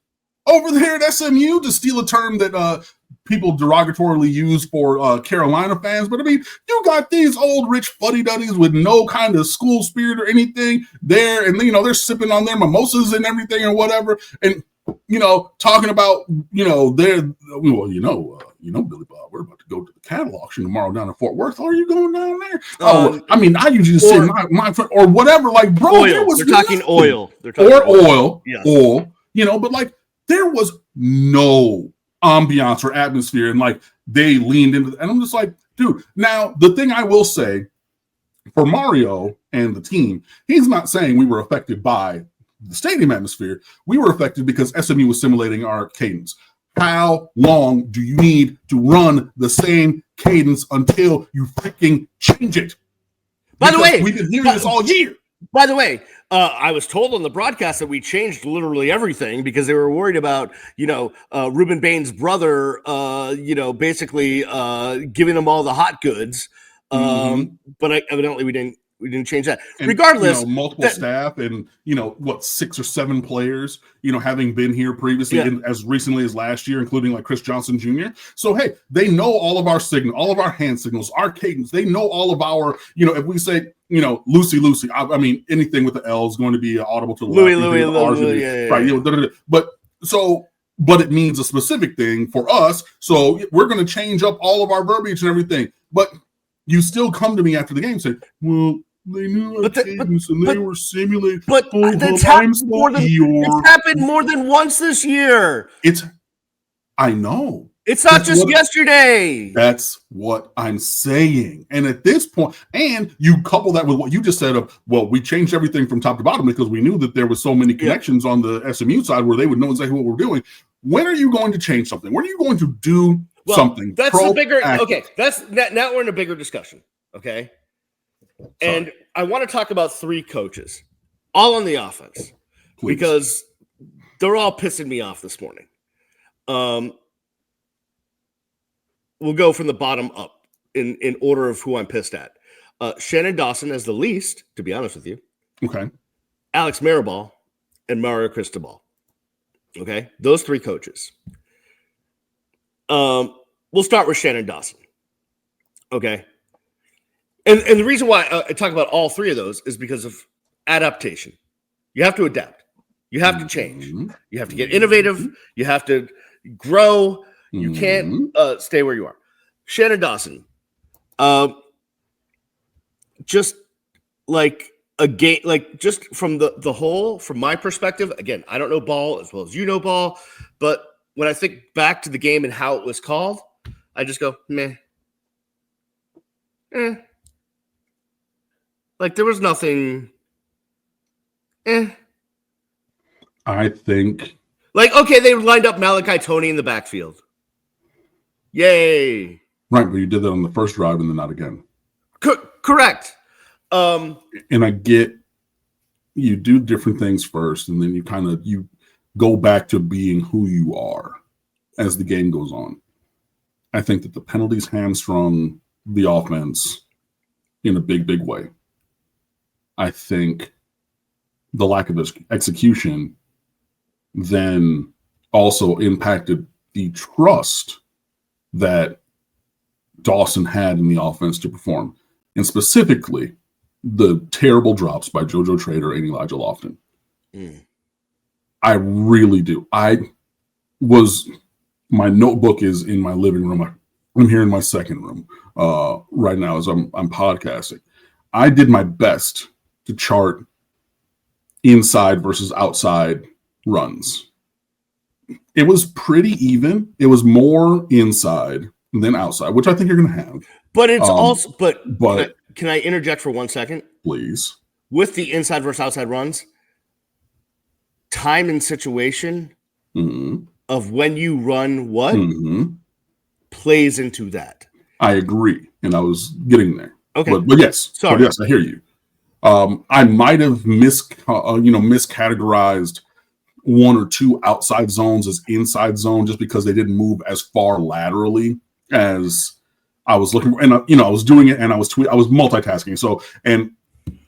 over there at SMU, to steal a term that people derogatorily use for Carolina fans. But I mean, you got these old rich fuddy-duddies with no kind of school spirit or anything there, and they're sipping on their mimosas and everything or whatever, and talking about Billy Bob, we're about to go to the cattle auction tomorrow down in Fort Worth. Are you going down there? I usually say my friend or whatever. Like, bro, they're talking oil. Oil. But like there was no ambiance or atmosphere, and like they leaned into and I'm just like, dude. Now the thing I will say for Mario and the team, he's not saying we were affected by the stadium atmosphere. We were affected because SMU was simulating our cadence. How long do you need to run the same cadence until you freaking change it? By the way, we've been hearing this all year. By the way, I was told on the broadcast that we changed literally everything because they were worried about, Reuben Bain's brother, basically giving them all the hot goods. But evidently we didn't change that. And, regardless, multiple staff and 6 or 7 players, having been here previously and as recently as last year, including like Chris Johnson Jr. So hey, they know all of our signal, all of our hand signals, our cadence. They know all of our, if we say Lucy. I mean, anything with the L is going to be audible to Louis, right? But it means a specific thing for us. So we're going to change up all of our verbiage and everything. But you still come to me after the game and say, well, they knew our cadence and they were simulating. But it's happened more than once this year. I know. It's not just yesterday. That's what I'm saying. And at this point, and you couple that with what you just said of, well, we changed everything from top to bottom because we knew that there was so many connections on the SMU side where they would know exactly what we're doing. When are you going to change something? When are you going to do something? That's the bigger. Okay, that's now we're in a bigger discussion. Okay, and I want to talk about 3 coaches, all on the offense, because they're all pissing me off this morning. We'll go from the bottom up in order of who I'm pissed at. Shannon Dawson as the least, to be honest with you. Okay. Alex Mirabal and Mario Cristobal. Okay, those 3 coaches. We'll start with Shannon Dawson. Okay. And the reason why I talk about all 3 of those is because of adaptation. You have to adapt. You have to change. You have to get innovative. You have to grow. You can't stay where you are. Shannon Dawson, just like a game, like just from the whole, from my perspective, again, I don't know ball as well as you know ball, but when I think back to the game and how it was called, I just go, meh. Like there was nothing. I think. Like, okay, they lined up Malachi Toney in the backfield. Yay. Right, but you did that on the first drive and then not again. Correct. And I get you do different things first, and then you go back to being who you are as the game goes on. I think that the penalties hamstrung the offense in a big, big way. I think the lack of execution then also impacted the trust that Dawson had in the offense to perform, and specifically the terrible drops by Jojo Trader and Elijah Lofton. I really do. My notebook is in my living room. I'm here in my second room right now as I'm podcasting. I did my best to chart inside versus outside runs. It was pretty even. It was more inside than outside, which I think you're going to have. But it's also, but can I interject for 1 second? Please. With the inside versus outside runs, time and situation of when you run what plays into that. I agree. And I was getting there. Okay. But yes. Sorry. But yes, I hear you. I might have miscategorized 1 or 2 outside zones as inside zone just because they didn't move as far laterally as I was looking for. And I was doing it and I was multitasking. So, and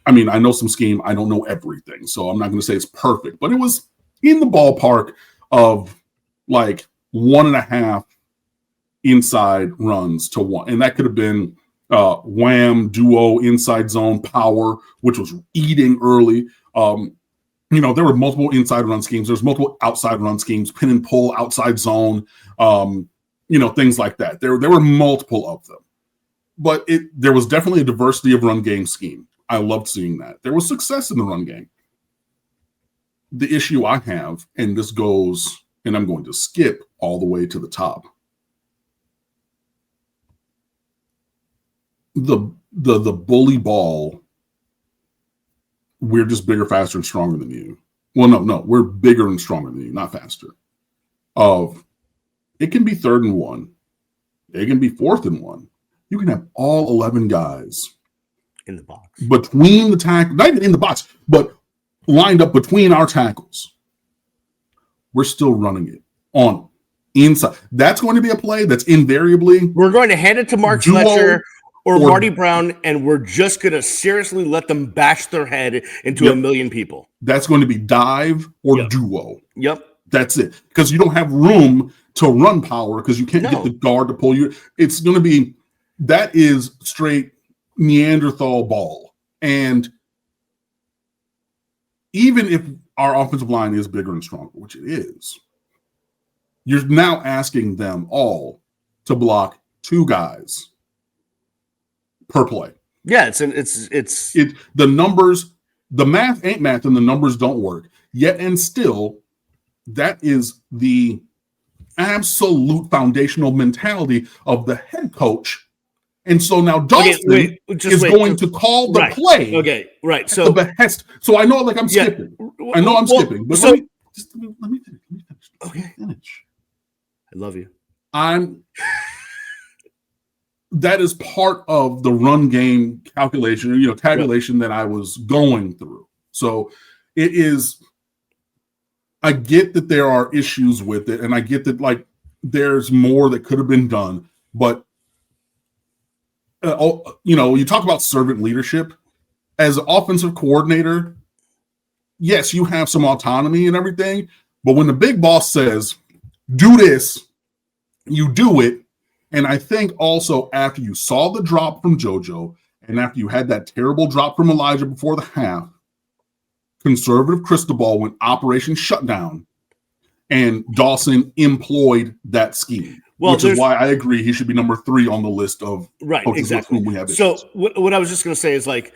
I mean, I know some scheme. I don't know everything. So I'm not going to say it's perfect, but it was in the ballpark of like 1.5 inside runs to one. And that could have been wham, duo, inside zone, power, which was eating early. There were multiple inside run schemes. There's multiple outside run schemes, pin and pull, outside zone, things like that. There were multiple of them. But there was definitely a diversity of run game scheme. I loved seeing that. There was success in the run game. The issue I have, and this goes, and I'm going to skip all the way to the top. The bully ball, we're just bigger, faster, and stronger than you. Well, no, we're bigger and stronger than you, not faster. It can be 3rd and 1. It can be 4th and 1. You can have all 11 guys in the box between the tackle, not even in the box, but lined up between our tackles. We're still running it on inside. That's going to be a play that's invariably we're going to hand it to Mark Fletcher or Marty Brown, and we're just going to seriously let them bash their head into a million people. That's going to be dive or duo. Yep. That's it. Because you don't have room to run power because you can't get the guard to pull you. It's going to be, that is straight Neanderthal ball. And even if our offensive line is bigger and stronger, which it is, you're now asking them all to block 2 guys per play. Yeah, it's the numbers, the math ain't math, and the numbers don't work. Yet and still, that is the absolute foundational mentality of the head coach. And so now Dawson is going to call the play. Okay, right. So the behest. So I know, like I'm skipping. I know I'm skipping, but let me finish. Okay. Finish. I love you. That is part of the run game calculation, tabulation that I was going through. So it is, I get that there are issues with it, and I get that like there's more that could have been done, but you talk about servant leadership. As an offensive coordinator, yes, you have some autonomy and everything, but when the big boss says, do this, you do it. And I think also after you saw the drop from Jojo and after you had that terrible drop from Elijah before the half, conservative Cristobal went Operation Shutdown and Dawson employed that scheme. Which is why I agree he should be number 3 on the list of coaches with whom we have issues. So what I was just going to say is like,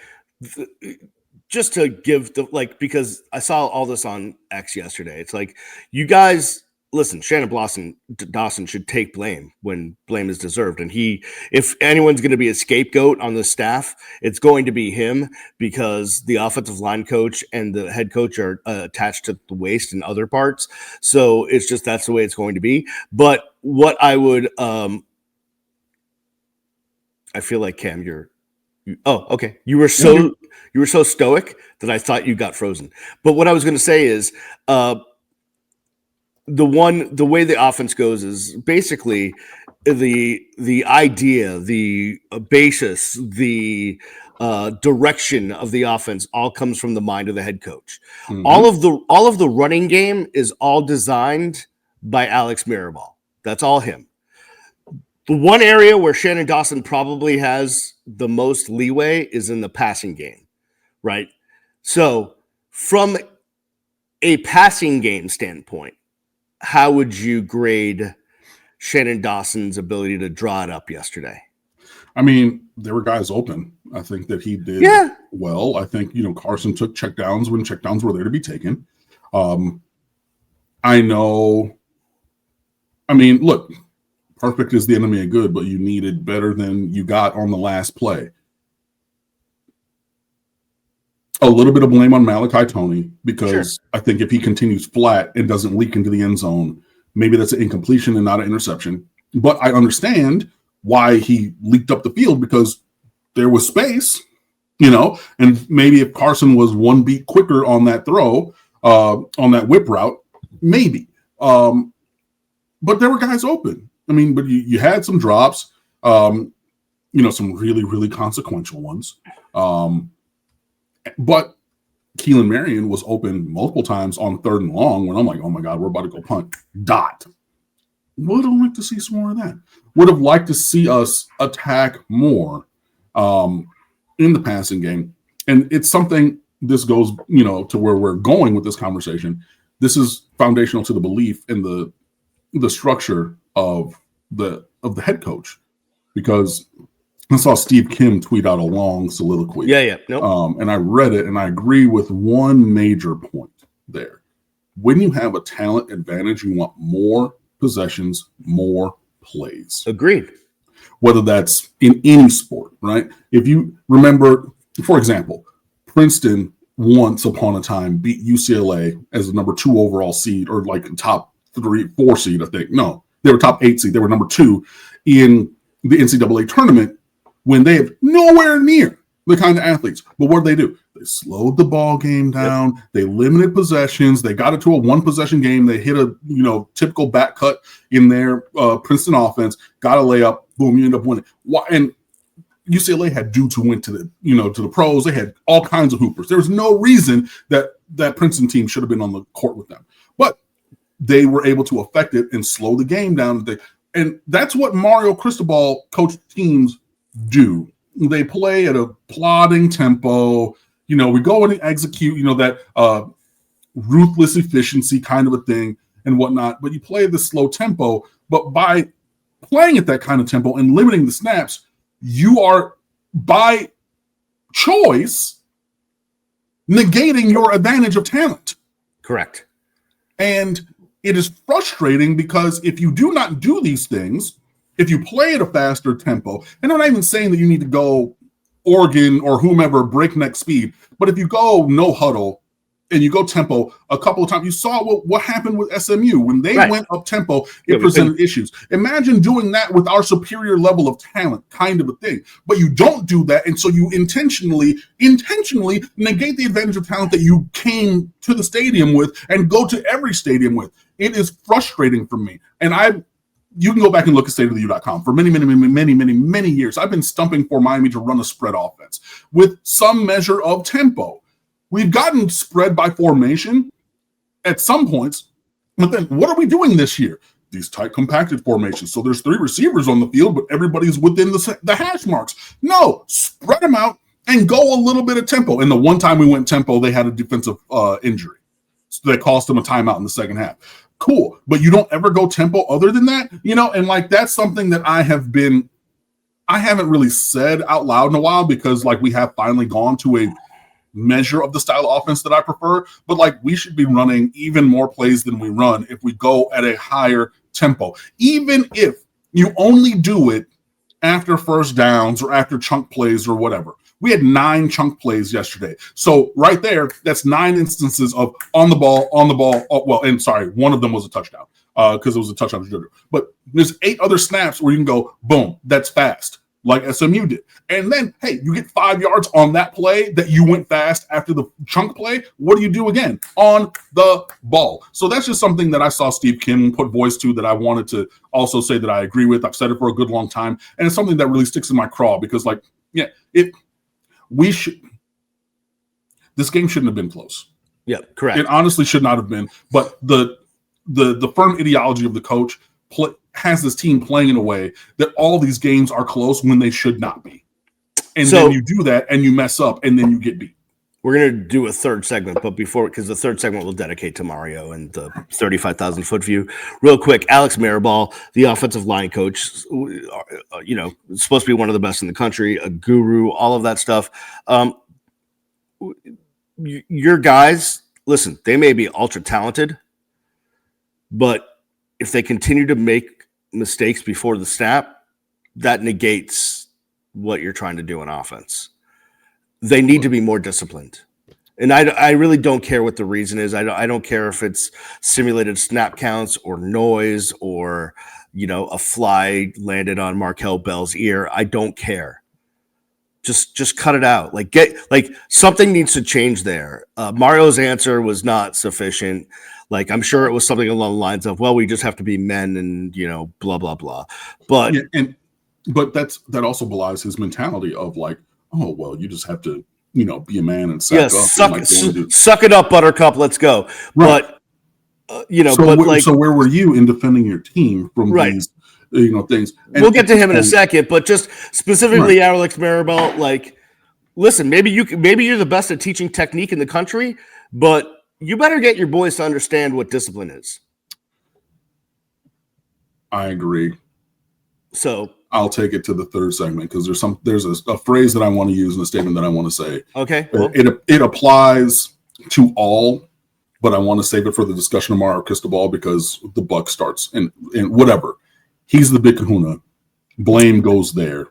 just to give because I saw all this on X yesterday. It's like, you guys, listen, Shannon Dawson should take blame when blame is deserved. And if anyone's going to be a scapegoat on the staff, it's going to be him, because the offensive line coach and the head coach are attached to the waist and other parts. So it's just, that's the way it's going to be. But what I would, I feel like Cam, okay. You were so stoic that I thought you got frozen. But what I was going to say is, the way the offense goes is basically the idea, the basis, the direction of the offense all comes from the mind of the head coach. Mm-hmm. All of the running game is all designed by Alex Mirabal. That's all him. The one area where Shannon Dawson probably has the most leeway is in the passing game, right? So from a passing game standpoint, how would you grade Shannon Dawson's ability to draw it up yesterday? I mean, there were guys open. I think that he did well. I think, Carson took checkdowns when checkdowns were there to be taken. Look, perfect is the enemy of good, but you needed better than you got on the last play. A little bit of blame on Malachi Toney, because I think if he continues flat and doesn't leak into the end zone, maybe that's an incompletion and not an interception. But I understand why he leaked up the field, because there was space, and maybe if Carson was one beat quicker on that throw, on that whip route, maybe. But there were guys open. But you had some drops, some really, really consequential ones. But Keelan Marion was open multiple times on 3rd and long when I'm like, oh my God, we're about to go punt. Would have liked to see some more of that. Would have liked to see us attack more in the passing game. And it's something, this goes, to where we're going with this conversation. This is foundational to the belief in the structure of the head coach, because I saw Steve Kim tweet out a long soliloquy. Yeah. Nope. And I read it, and I agree with one major point there. When you have a talent advantage, you want more possessions, more plays. Agreed. Whether that's in any sport, right? If you remember, for example, Princeton once upon a time beat UCLA as the number 2 overall seed, or like top 3-4 seed, I think. No, they were top 8 seed. They were number 2 in the NCAA tournament when they have nowhere near the kind of athletes. But what did they do? They slowed the ball game down. Yep. They limited possessions. They got it to a 1-possession game. They hit a typical back cut in their Princeton offense. Got a layup. Boom! You end up winning. And UCLA had due to win to the pros. They had all kinds of hoopers. There was no reason that Princeton team should have been on the court with them, but they were able to affect it and slow the game down. And that's what Mario Cristobal coached teams do. They play at a plodding tempo. We go in and execute, that ruthless efficiency kind of a thing and whatnot. But you play the slow tempo. But by playing at that kind of tempo and limiting the snaps, you are, by choice, negating your advantage of talent. Correct. And it is frustrating because if you do not do these things, if you play at a faster tempo, and I'm not even saying that you need to go Oregon or whomever breakneck speed, but if you go no huddle and you go tempo a couple of times, you saw what happened with SMU when they went up tempo. It presented issues. Imagine doing that with our superior level of talent, kind of a thing. But you don't do that, and so you intentionally negate the advantage of talent that you came to the stadium with and go to every stadium with. It is frustrating for me, and you can go back and look at StateOfTheU.com. For many years, I've been stumping for Miami to run a spread offense with some measure of tempo. We've gotten spread by formation at some points, but then what are we doing this year? These tight, compacted formations. So there's 3 receivers on the field, but everybody's within the hash marks. No, spread them out and go a little bit of tempo. And the one time we went tempo, they had a defensive injury. So that cost them a timeout in the second half. Cool, but you don't ever go tempo other than that, and that's something that I haven't really said out loud in a while, because we have finally gone to a measure of the style of offense that I prefer, but we should be running even more plays than we run if we go at a higher tempo, even if you only do it after first downs or after chunk plays or whatever. We had 9 chunk plays yesterday. So right there, that's 9 instances of on the ball. One of them was a touchdown because it was a touchdown to Jojo. But there's 8 other snaps where you can go, boom, that's fast, like SMU did. And then, hey, you get 5 yards on that play that you went fast after the chunk play. What do you do again? On the ball. So that's just something that I saw Steve Kim put voice to that I wanted to also say that I agree with. I've said it for a good long time. And it's something that really sticks in my craw because, this game shouldn't have been close. Yeah, correct. It honestly should not have been. But the firm ideology of the coach has this team playing in a way that all these games are close when they should not be. And then you do that and you mess up and then you get beat. We're going to do a third segment, but because the third segment we'll dedicate to Mario and the 35,000-foot view. Real quick, Alex Mirabal, the offensive line coach, supposed to be one of the best in the country, a guru, all of that stuff. Your guys, listen, they may be ultra talented, but if they continue to make mistakes before the snap, that negates what you're trying to do in offense. They need to be more disciplined. And I really don't care what the reason is. I don't care if it's simulated snap counts or noise or, a fly landed on Markel Bell's ear. I don't care. Just cut it out. Something needs to change there. Mario's answer was not sufficient. I'm sure it was something along the lines of, well, we just have to be men and, blah, blah, blah. But but that also belies his mentality of oh, well, you just have to, be a man and suck up. Suck it up, Buttercup. Let's go. Right. But So where were you in defending your team from these, things? And we'll get to him in a second, but just specifically Alex Mirabal, like, listen, maybe you're the best at teaching technique in the country, but you better get your boys to understand what discipline is. I agree. So I'll take it to the third segment because there's a phrase that I want to use in a statement that I want to say. Okay. Well. It applies to all, but I want to save it for the discussion of Mario Cristobal because the buck starts and whatever. He's the big kahuna. Blame goes there.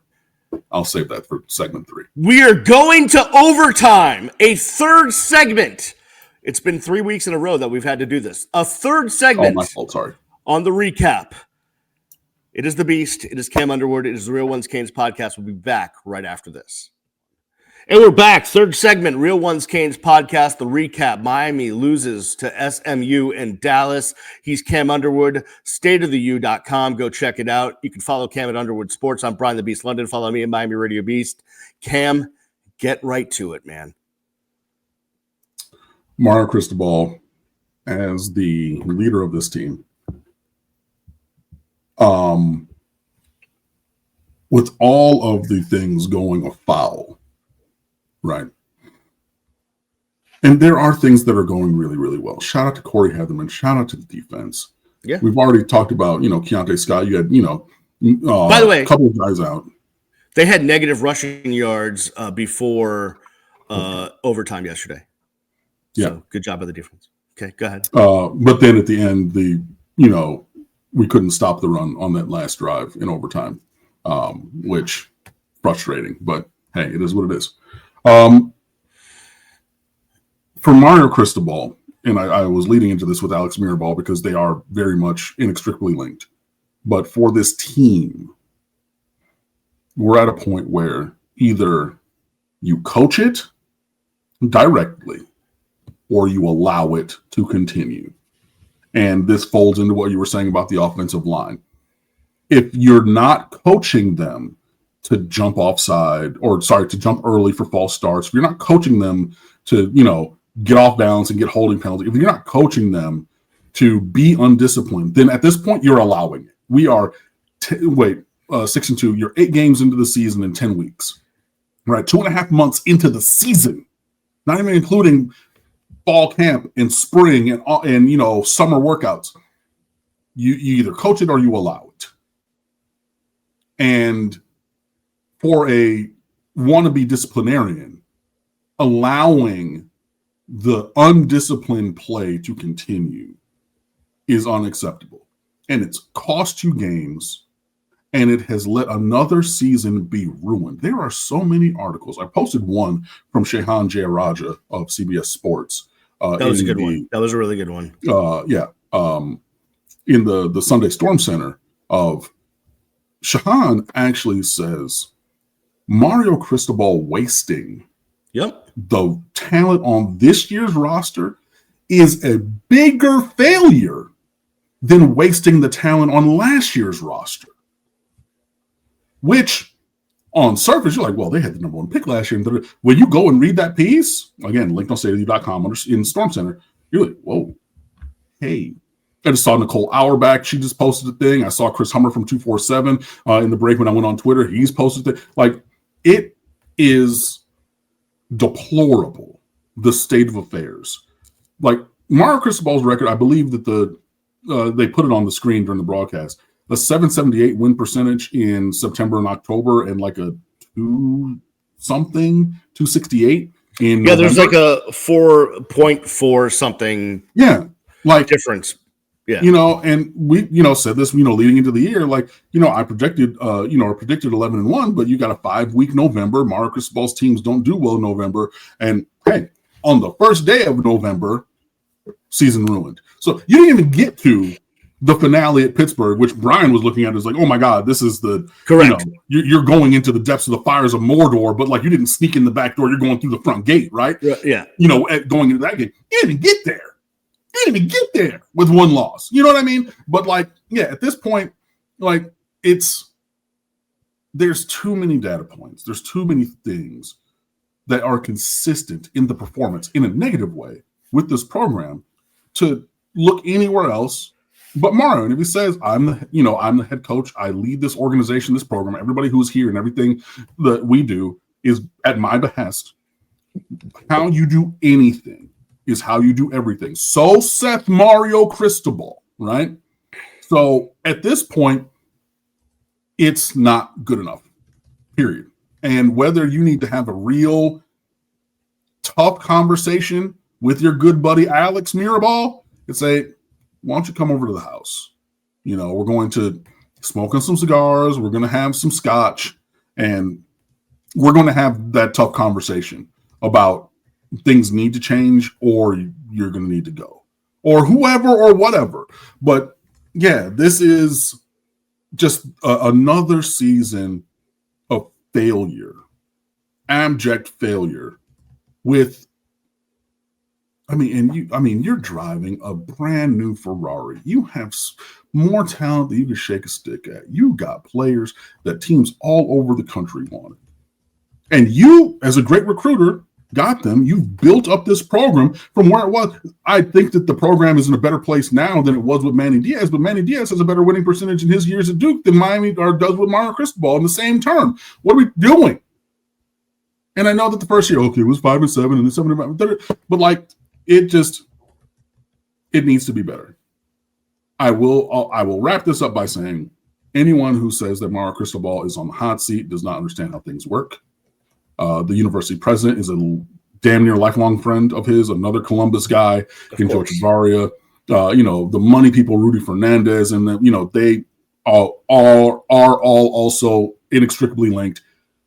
I'll save that for segment 3. We are going to overtime, a third segment. It's been 3 weeks in a row that we've had to do this. A third segment. Oh, my fault. Sorry. On the recap. It is the Beast. It is Cam Underwood. It is the Real Ones Canes podcast. We'll be back right after this. And we're back. Third segment, Real Ones Canes podcast, the recap. Miami loses to SMU in Dallas. He's Cam Underwood, stateoftheu.com. Go check it out. You can follow Cam at Underwood Sports. I'm Brian the Beast London. Follow me at Miami Radio Beast. Cam, get right to it, man. Mario Cristobal, as the leader of this team, with all of the things going afoul, right? And there are things that are going really, really well. Shout out to Corey Heatherman. Shout out to the defense. Yeah. We've already talked about, Keontae Scott. You had, by the way, a couple of guys out. They had negative rushing yards before overtime yesterday. Yeah. So good job by the defense. Okay, go ahead. But then at the end, we couldn't stop the run on that last drive in overtime, which frustrating. But hey, it is what it is. For Mario Cristobal, and I was leading into this with Alex Mirabal because they are very much inextricably linked. But for this team, we're at a point where either you coach it directly or you allow it to continue. And this folds into what you were saying about the offensive line. If you're not coaching them to jump to jump early for false starts, if you're not coaching them to, get off balance and get holding penalties, if you're not coaching them to be undisciplined, then at this point you're allowing it. We are 6-2. You're 8 games into the season in 10 weeks, right? 2.5 months into the season, not even including fall camp and spring and summer workouts. You either coach it or you allow it. And for a wannabe disciplinarian, allowing the undisciplined play to continue is unacceptable. And it's cost you games, and it has let another season be ruined. There are so many articles. I posted one from Shehan Jayaraja of CBS Sports. That was a good one. That was a really good one. In the Sunday Storm Center of Shehan actually says Mario Cristobal wasting the talent on this year's roster is a bigger failure than wasting the talent on last year's roster. Which, on surface, you're like, well, they had the number 1 pick last year. When you go and read that piece, again, linked on stateoftheu.com in Storm Center, you're like, whoa, hey. I just saw Nicole Auerbach. She just posted a thing. I saw Chris Hummer from 247 in the break when I went on Twitter. He's posted it. Like, it is deplorable, the state of affairs. Like, Mario Cristobal's record, I believe that they put it on the screen during the broadcast, a 778 win percentage in September and October, and like a 268 in November. There's like a 4.4 something difference. Yeah. And we, said this, leading into the year, like, I predicted 11-1, but you got a 5-week November. Mario Cristobal's teams don't do well in November. And hey, on the first day of November, season ruined. So you didn't even get to the finale at Pittsburgh, which Brian was looking at as like, oh my God, this is the correct. You're going into the depths of the fires of Mordor, but like you didn't sneak in the back door, you're going through the front gate, right? Yeah. Going into that game, you didn't even get there. You didn't even get there with 1 loss. You know what I mean? But like, yeah, at this point, like there's too many data points. There's too many things that are consistent in the performance in a negative way with this program to look anywhere else but Mario. And if he says, I'm the head coach, I lead this organization, this program, everybody who's here and everything that we do is at my behest. How you do anything is how you do everything. So saith Mario Cristobal, right? So at this point, it's not good enough, period. And whether you need to have a real tough conversation with your good buddy Alex Mirabal and say, why don't you come over to the house? We're going to smoke on some cigars, we're going to have some scotch, and we're going to have that tough conversation about things need to change or you're going to need to go. Or whoever or whatever. But yeah, this is just another season of failure, abject failure. You're driving a brand new Ferrari. You have more talent than you can shake a stick at. You got players that teams all over the country wanted. And you, as a great recruiter, got them. You've built up this program from where it was. I think that the program is in a better place now than it was with Manny Diaz, but Manny Diaz has a better winning percentage in his years at Duke than Miami or does with Mario Cristobal in the same term. What are we doing? And I know that the first year, it was 5-7 and then 7-5, but it needs to be better. I will wrap this up by saying anyone who says that Mario Cristobal is on the hot seat does not understand how things work. The university president is a damn near lifelong friend of his, another Columbus guy in Jojo Trader. The money people, Rudy Fernandez, and they are all also inextricably linked.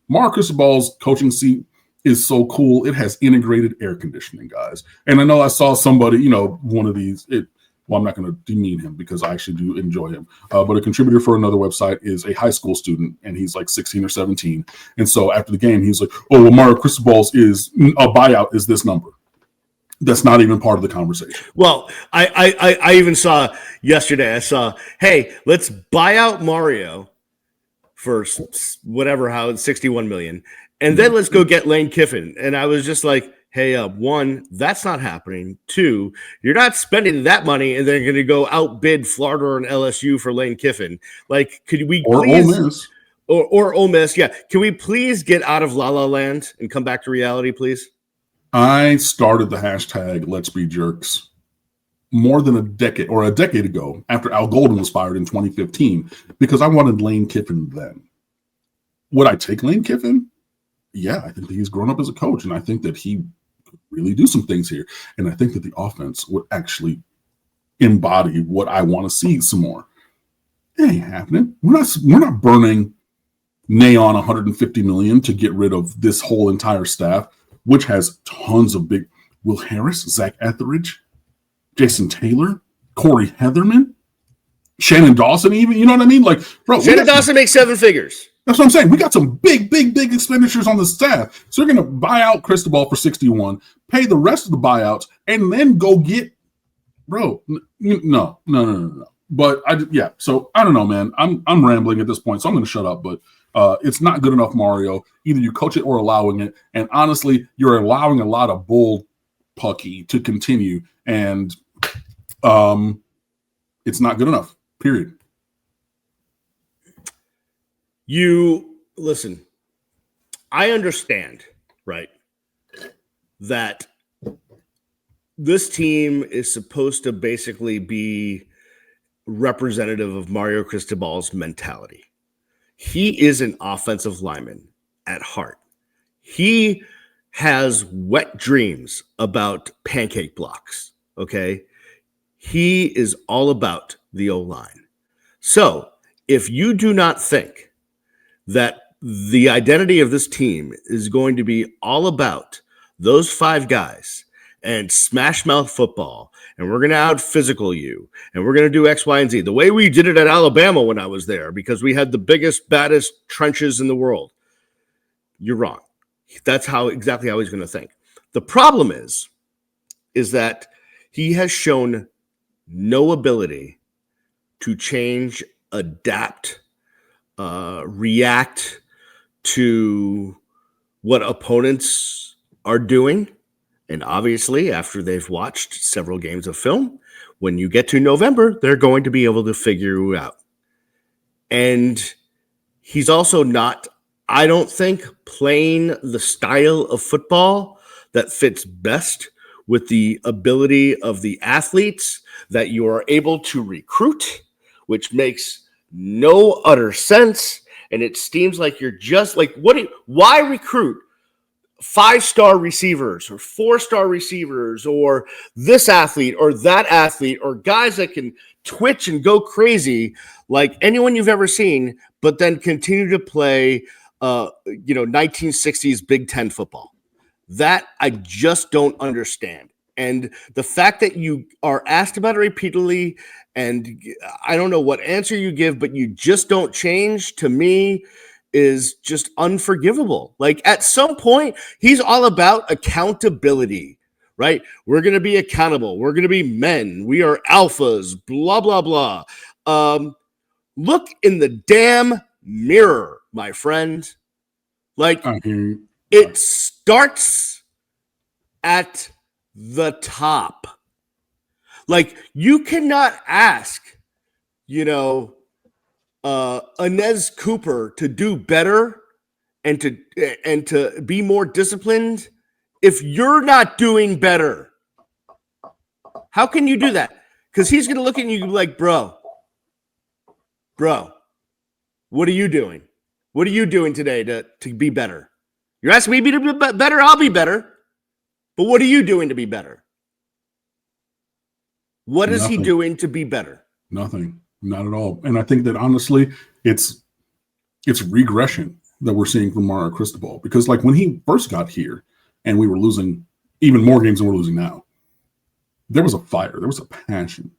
Mario Cristobal's coaching seat is so cool. It has integrated air conditioning, guys. And I know I saw somebody, one of these, I'm not going to demean him because I actually do enjoy him. But a contributor for another website is a high school student, and he's like 16 or 17. And so after the game, he's like, Mario Cristobal's is a buyout is this number. That's not even part of the conversation. Well, I even saw yesterday, hey, let's buy out Mario for whatever, how it's $61 million. And then let's go get Lane Kiffin. And I was just like, hey, one, that's not happening. Two, you're not spending that money and then going to go outbid Florida and LSU for Lane Kiffin. Like, could we please, Ole Miss. Or Ole Miss, yeah. Can we please get out of La La Land and come back to reality, please? I started the hashtag Let's Be Jerks more than a decade ago after Al Golden was fired in 2015 because I wanted Lane Kiffin then. Would I take Lane Kiffin? Yeah, I think that he's grown up as a coach, and I think that he could really do some things here. And I think that the offense would actually embody what I want to see some more. It ain't happening. We're not burning neon $150 million to get rid of this whole entire staff, which has tons of big Will Harris, Zach Etheridge, Jason Taylor, Corey Heatherman, Shannon Dawson, even, you know what I mean? Like, bro, Shannon Dawson makes 7 figures. That's what I'm saying. We got some big expenditures on the staff. So we're going to buy out Cristobal for 61, pay the rest of the buyouts, and then go get, bro. No. But so I don't know, man. I'm rambling at this point, so I'm going to shut up. But it's not good enough, Mario. Either you coach it or allowing it. And honestly, you're allowing a lot of bull pucky to continue, and it's not good enough. Period. You listen, I understand, right, that this team is supposed to basically be representative of Mario Cristobal's mentality. He is an offensive lineman at heart. He has wet dreams about pancake blocks, okay? He is all about the O-line. So if you do not think that the identity of this team is going to be all about those 5 guys and smash mouth football, and we're going to out physical you, and we're going to do X, Y, and Z, the way we did it at Alabama when I was there, because we had the biggest, baddest trenches in the world, you're wrong. That's exactly how he's going to think. The problem is that he has shown no ability to change, adapt, react to what opponents are doing And obviously, after they've watched several games of film, when you get to November, they're going to be able to figure you out. And he's also not, I don't think, playing the style of football that fits best with the ability of the athletes that you are able to recruit, which makes no utter sense. And it seems like you're just like, why recruit 5-star receivers or 4-star receivers or this athlete or that athlete or guys that can twitch and go crazy like anyone you've ever seen, but then continue to play 1960s Big Ten football? That I just don't understand. And the fact that you are asked about it repeatedly, and I don't know what answer you give, but you just don't change, to me, is just unforgivable. Like, at some point, he's all about accountability, right? We're going to be accountable. We're going to be men. We are alphas, blah, blah, blah. Look in the damn mirror, my friend. Like, it starts at the top. Like, you cannot ask, Inez Cooper to do better and to be more disciplined if you're not doing better. How can you do that? Because he's going to look at you like, bro, what are you doing? What are you doing today to be better? You're asking me to be better? I'll be better. But what are you doing to be better? What is he doing to be better? Nothing. Not at all. And I think that honestly, it's regression that we're seeing from Mario Cristobal. Because like when he first got here and we were losing even more games than we're losing now, there was a fire. There was a passion.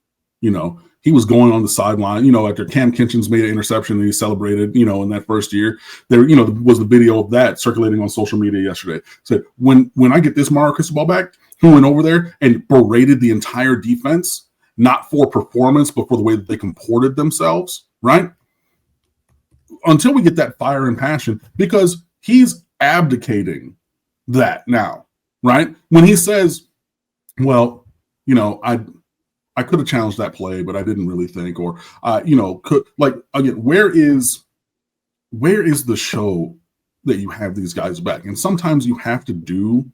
He was going on the sideline, after Cam Kinchins made an interception and he celebrated, in that first year. There, was the video of that circulating on social media yesterday. So when I get this Mario Cristobal back, who went over there and berated the entire defense, not for performance, but for the way that they comported themselves, right? Until we get that fire and passion, because he's abdicating that now, right? When he says, well, I could have challenged that play, but I didn't really think, or, again, where is the show that you have these guys back? And sometimes you have to do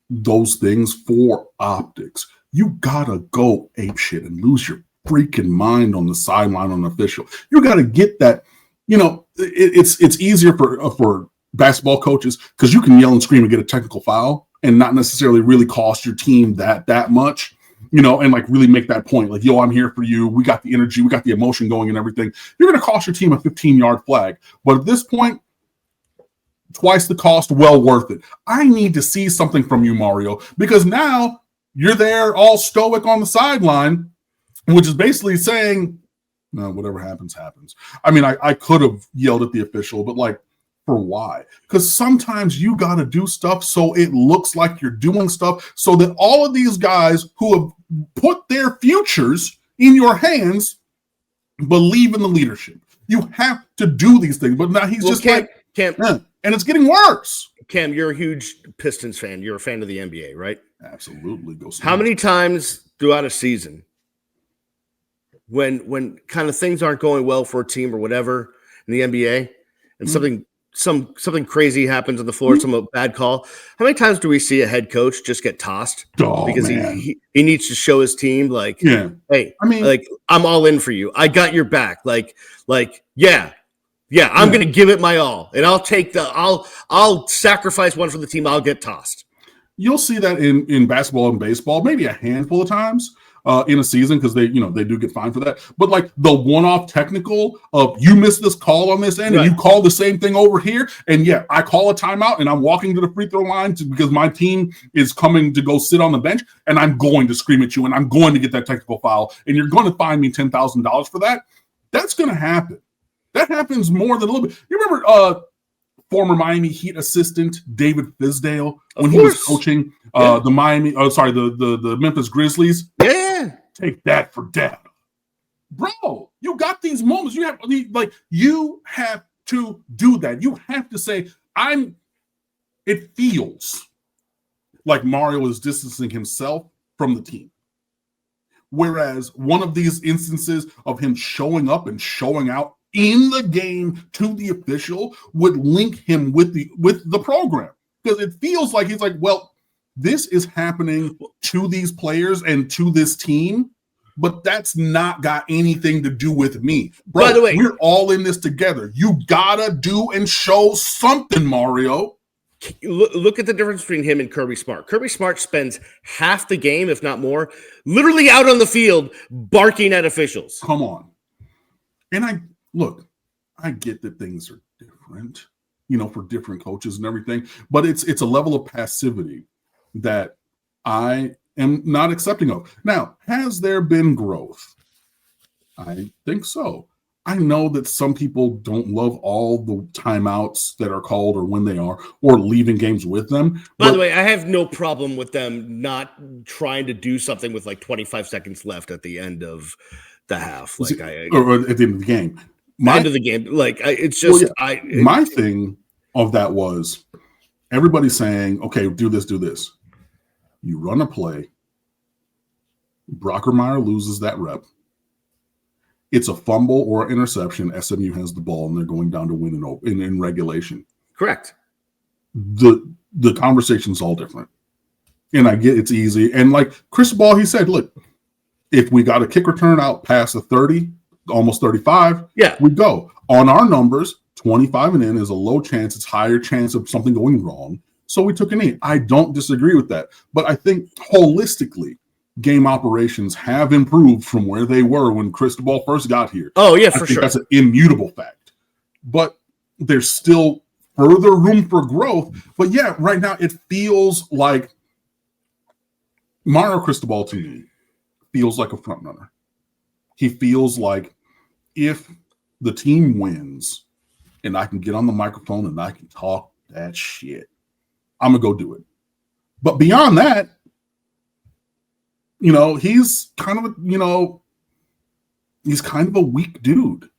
those things for optics. You gotta go apeshit and lose your freaking mind on the sideline on the official. You gotta get that, it's easier for basketball coaches because you can yell and scream and get a technical foul and not necessarily really cost your team that much. And like really make that point, like, yo, I'm here for you. We got the energy, we got the emotion going and everything. You're going to cost your team a 15-yard flag. But at this point, twice the cost, well worth it. I need to see something from you, Mario, because now you're there all stoic on the sideline, which is basically saying, no, whatever happens, happens. I mean, I could have yelled at the official, but like, for why? Because sometimes you got to do stuff so it looks like you're doing stuff so that all of these guys who have put their futures in your hands believe in the leadership. You have to do these things. But now he's Cam, and it's getting worse. Cam, you're a huge Pistons fan. You're a fan of the NBA, right? Absolutely. Go see How many times throughout a season when kind of things aren't going well for a team or whatever in the NBA and something crazy happens on the floor, some bad call. How many times do we see a head coach just get tossed because he needs to show his team like, hey, I mean, like, I'm all in for you. I got your back. Yeah, I'm going to give it my all, and I'll sacrifice one for the team. I'll get tossed. You'll see that in basketball and baseball, maybe a handful of times in a season because they do get fined for that. But like the one-off technical of you missed this call on this end and you call the same thing over here, and I call a timeout and I'm walking to the free throw line because my team is coming to go sit on the bench, and I'm going to scream at you and I'm going to get that technical foul, and you're going to fine me $10,000 for that. That's going to happen. That happens more than a little bit. You remember former Miami Heat assistant David Fizdale when he was coaching the Memphis Grizzlies? Yeah. Take that for data. Bro, you got these moments. You have to do that. You have to say, it feels like Mario is distancing himself from the team. Whereas one of these instances of him showing up and showing out in the game to the official would link him with the program, because it feels like he's like, well, this is happening to these players and to this team, but that's not got anything to do with me. Bro, by the way, we're all in this together. You gotta do and show something, Mario. Look at the difference between him and Kirby Smart. Kirby Smart spends half the game, if not more, literally out on the field barking at officials. Come on. And I get that things are different, for different coaches and everything, but it's a level of passivity that I am not accepting of. Now, has there been growth? I think so. I know that some people don't love all the timeouts that are called or when they are, or leaving games with them. By the way, I have no problem with them not trying to do something with like 25 seconds left at the end of the half. Or at the end of the game. End of the game. Like, it's just... my thing of that was everybody saying, okay, do this. You run a play. Brockermeyer loses that rep. It's a fumble or an interception. SMU has the ball, and they're going down to win in regulation. Correct. The conversation's all different. And I get it's easy. And like Cristobal, he said, look, if we got a kick return out past the 30, almost 35, we go. On our numbers, 25 and in is a low chance. It's higher chance of something going wrong. So we took a knee. I don't disagree with that. But I think holistically, game operations have improved from where they were when Cristobal first got here. Oh, yeah, for sure. That's an immutable fact. But there's still further room for growth. But yeah, right now it feels like Mario Cristobal to me feels like a front runner. He feels like if the team wins and I can get on the microphone and I can talk that shit, I'm going to go do it. But beyond that, he's kind of a weak dude.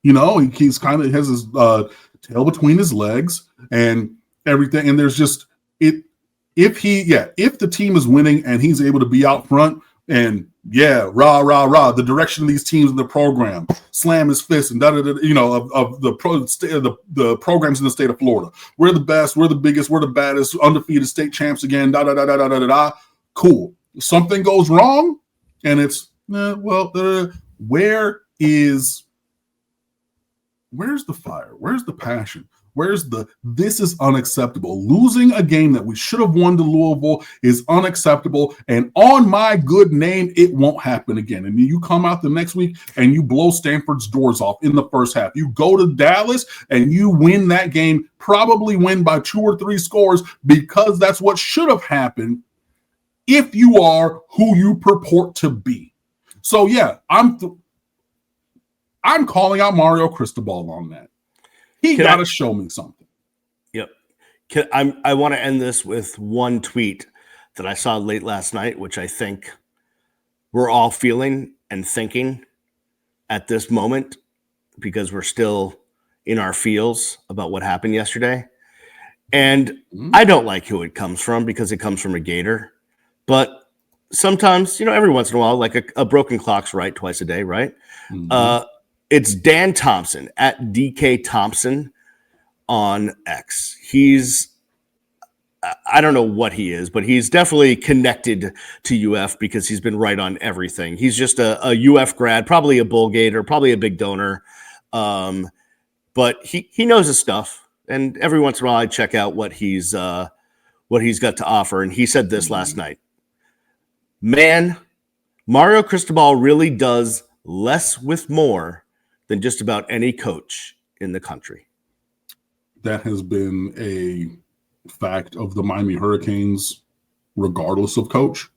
He's kind of has his tail between his legs and everything. And there's just if the team is winning and he's able to be out front and rah rah rah, the direction of these teams in the program, slam his fist and of the programs in the state of Florida. We're the best, we're the biggest, we're the baddest, undefeated state champs again. Cool. Something goes wrong, and it's where's the fire? Where's the passion? This is unacceptable. Losing a game that we should have won to Louisville is unacceptable, and on my good name, it won't happen again. And you come out the next week and you blow Stanford's doors off in the first half. You go to Dallas and you win that game, probably win by 2 or 3 scores, because that's what should have happened if you are who you purport to be. So yeah, I'm calling out Mario Cristobal on that. He got to show me something. Yep. I want to end this with one tweet that I saw late last night, which I think we're all feeling and thinking at this moment because we're still in our feels about what happened yesterday. And I don't like who it comes from because it comes from a Gator. But sometimes, every once in a while, like a broken clock's right twice a day, right? Mm-hmm. It's Dan Thompson at DK Thompson on X. I don't know what he is, but he's definitely connected to UF because he's been right on everything. He's just a UF grad, probably a Bull Gator, probably a big donor. But he knows his stuff. And every once in a while I check out what he's got to offer. And he said this last night. Man, Mario Cristobal really does less with more than just about any coach in the country. That has been a fact of the Miami Hurricanes, regardless of coach,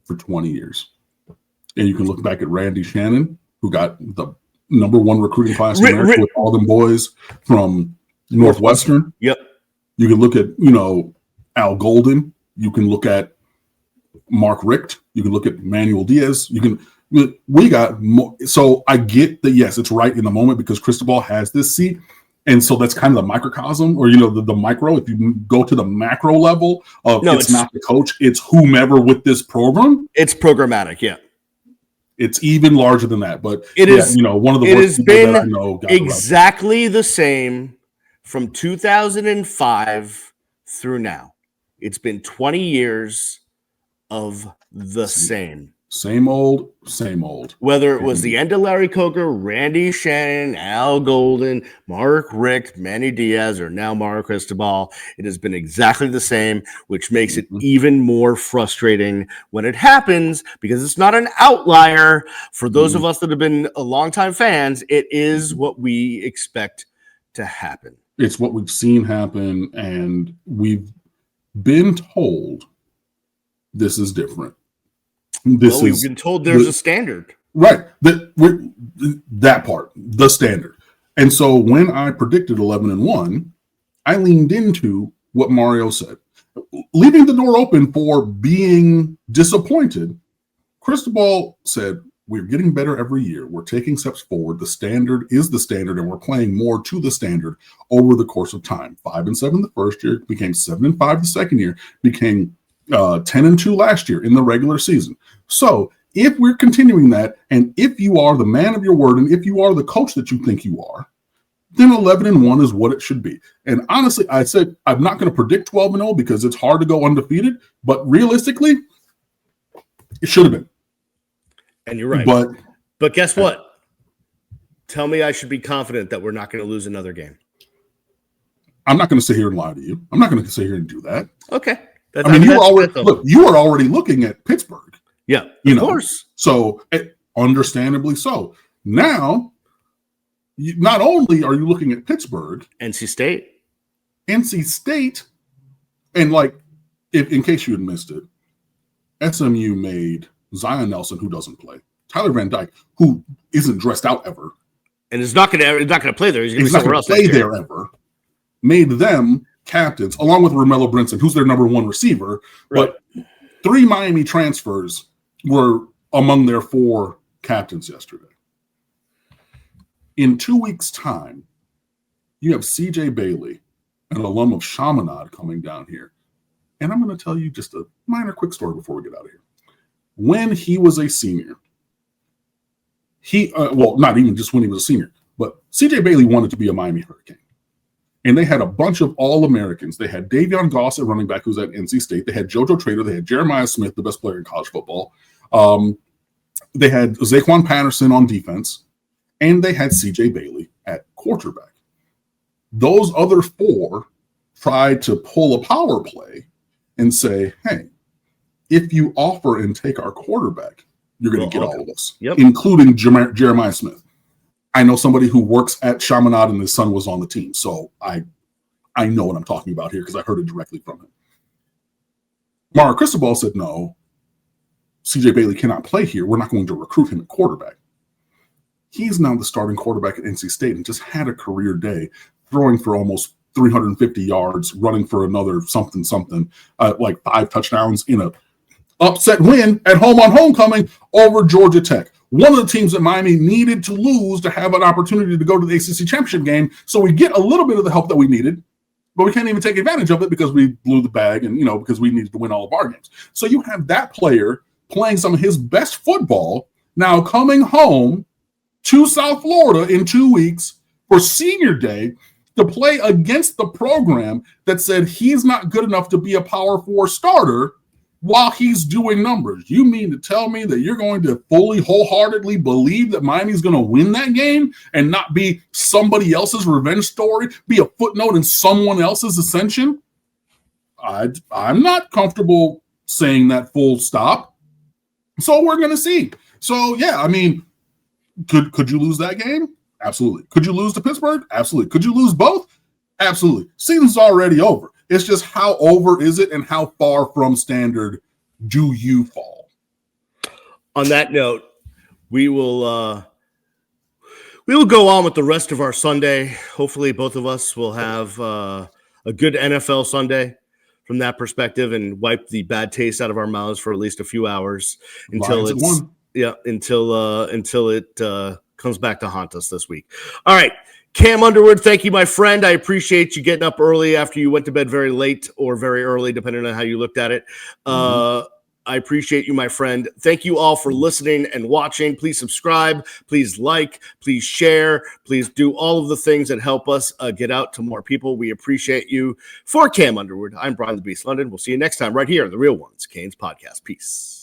for 20 years. And you can look back at Randy Shannon, who got the number 1 recruiting class in America with all them boys from Northwestern. Yep. You can look at, Al Golden. You can look at Mark Richt. You can look at Manuel Diaz. We got more. So I get that, yes, it's right in the moment because Cristobal has this seat. And so that's kind of the microcosm, or the micro. If you go to the macro level of it's not the coach, it's whomever with this program. It's programmatic, yeah. It's even larger than that, but it is. One of the worst people that I know. Exactly the same from 2005 through now. It's been 20 years of the same. Same old, same old. Whether it was the end of Larry Coker, Randy Shannon, Al Golden, Mark Richt, Manny Diaz, or now Mario Cristobal, it has been exactly the same, which makes it even more frustrating when it happens because it's not an outlier. For those of us that have been longtime fans, it is what we expect to happen. It's what we've seen happen, and we've been told this is different. We've been told there's a standard. Right. That part, the standard. And so when I predicted 11-1, I leaned into what Mario said. Leaving the door open for being disappointed, Cristobal said, we're getting better every year. We're taking steps forward. The standard is the standard, and we're playing more to the standard over the course of time. 5-7 the first year, became 7-5 the second year, became 10-2 last year in the regular season. So if we're continuing that, and if you are the man of your word, and if you are the coach that you think you are, then 11-1 is what it should be. And honestly, I said I'm not going to predict 12-0 because it's hard to go undefeated, but realistically, it should have been. And you're right. But guess what? Tell me I should be confident that we're not going to lose another game. I'm not going to sit here and lie to you. I'm not going to sit here and do that. Okay. You were already looking at Pittsburgh. Yeah, of course. So understandably so. Now, not only are you looking at Pittsburgh, NC State, and if in case you had missed it, SMU made Zion Nelson, who doesn't play, Tyler Van Dyke, who isn't dressed out ever, and is not going to play there. He's going to be somewhere else. Play there ever. Made them captains, along with Romello Brinson, who's their number one receiver. Right. But 3 Miami transfers were among their 4 captains yesterday. In 2 weeks' time, you have C.J. Bailey, an alum of Chaminade, coming down here. And I'm going to tell you just a minor quick story before we get out of here. When he was a senior, not even just when he was a senior, but C.J. Bailey wanted to be a Miami Hurricane. And they had a bunch of All-Americans. They had Davion Goss at running back, who's at NC State. They had Jojo Trader. They had Jeremiah Smith, the best player in college football. They had Zaquan Patterson on defense. And they had C.J. Bailey at quarterback. Those other 4 tried to pull a power play and say, hey, if you offer and take our quarterback, you're going to get all of us, including Jeremiah Smith. I know somebody who works at Chaminade, and his son was on the team. So I know what I'm talking about here because I heard it directly from him. Mario Cristobal said, no, C.J. Bailey cannot play here. We're not going to recruit him at quarterback. He's now the starting quarterback at NC State and just had a career day, throwing for almost 350 yards, running for another something, 5 touchdowns in a upset win at home on homecoming over Georgia Tech. One of the teams that Miami needed to lose to have an opportunity to go to the ACC championship game. So we get a little bit of the help that we needed, but we can't even take advantage of it because we blew the bag and, because we needed to win all of our games. So you have that player playing some of his best football now coming home to South Florida in 2 weeks for senior day to play against the program that said he's not good enough to be a Power 4 starter while he's doing numbers. You mean to tell me that you're going to fully, wholeheartedly believe that Miami's going to win that game and not be somebody else's revenge story, be a footnote in someone else's ascension? I'm not comfortable saying that full stop. So we're going to see. So, yeah, I mean, could you lose that game? Absolutely. Could you lose to Pittsburgh? Absolutely. Could you lose both? Absolutely. Season's already over. It's just how over is it and how far from standard do you fall? On that note, we will go on with the rest of our Sunday. Hopefully both of us will have a good NFL Sunday from that perspective and wipe the bad taste out of our mouths for at least a few hours until it comes back to haunt us this week. All right. Cam Underwood, thank you, my friend. I appreciate you getting up early after you went to bed very late or very early, depending on how you looked at it. I appreciate you, my friend. Thank you all for listening and watching. Please subscribe. Please like. Please share. Please do all of the things that help us get out to more people. We appreciate you. For Cam Underwood, I'm Brian the Beast London. We'll see you next time right here on The Real Ones Canes Podcast. Peace.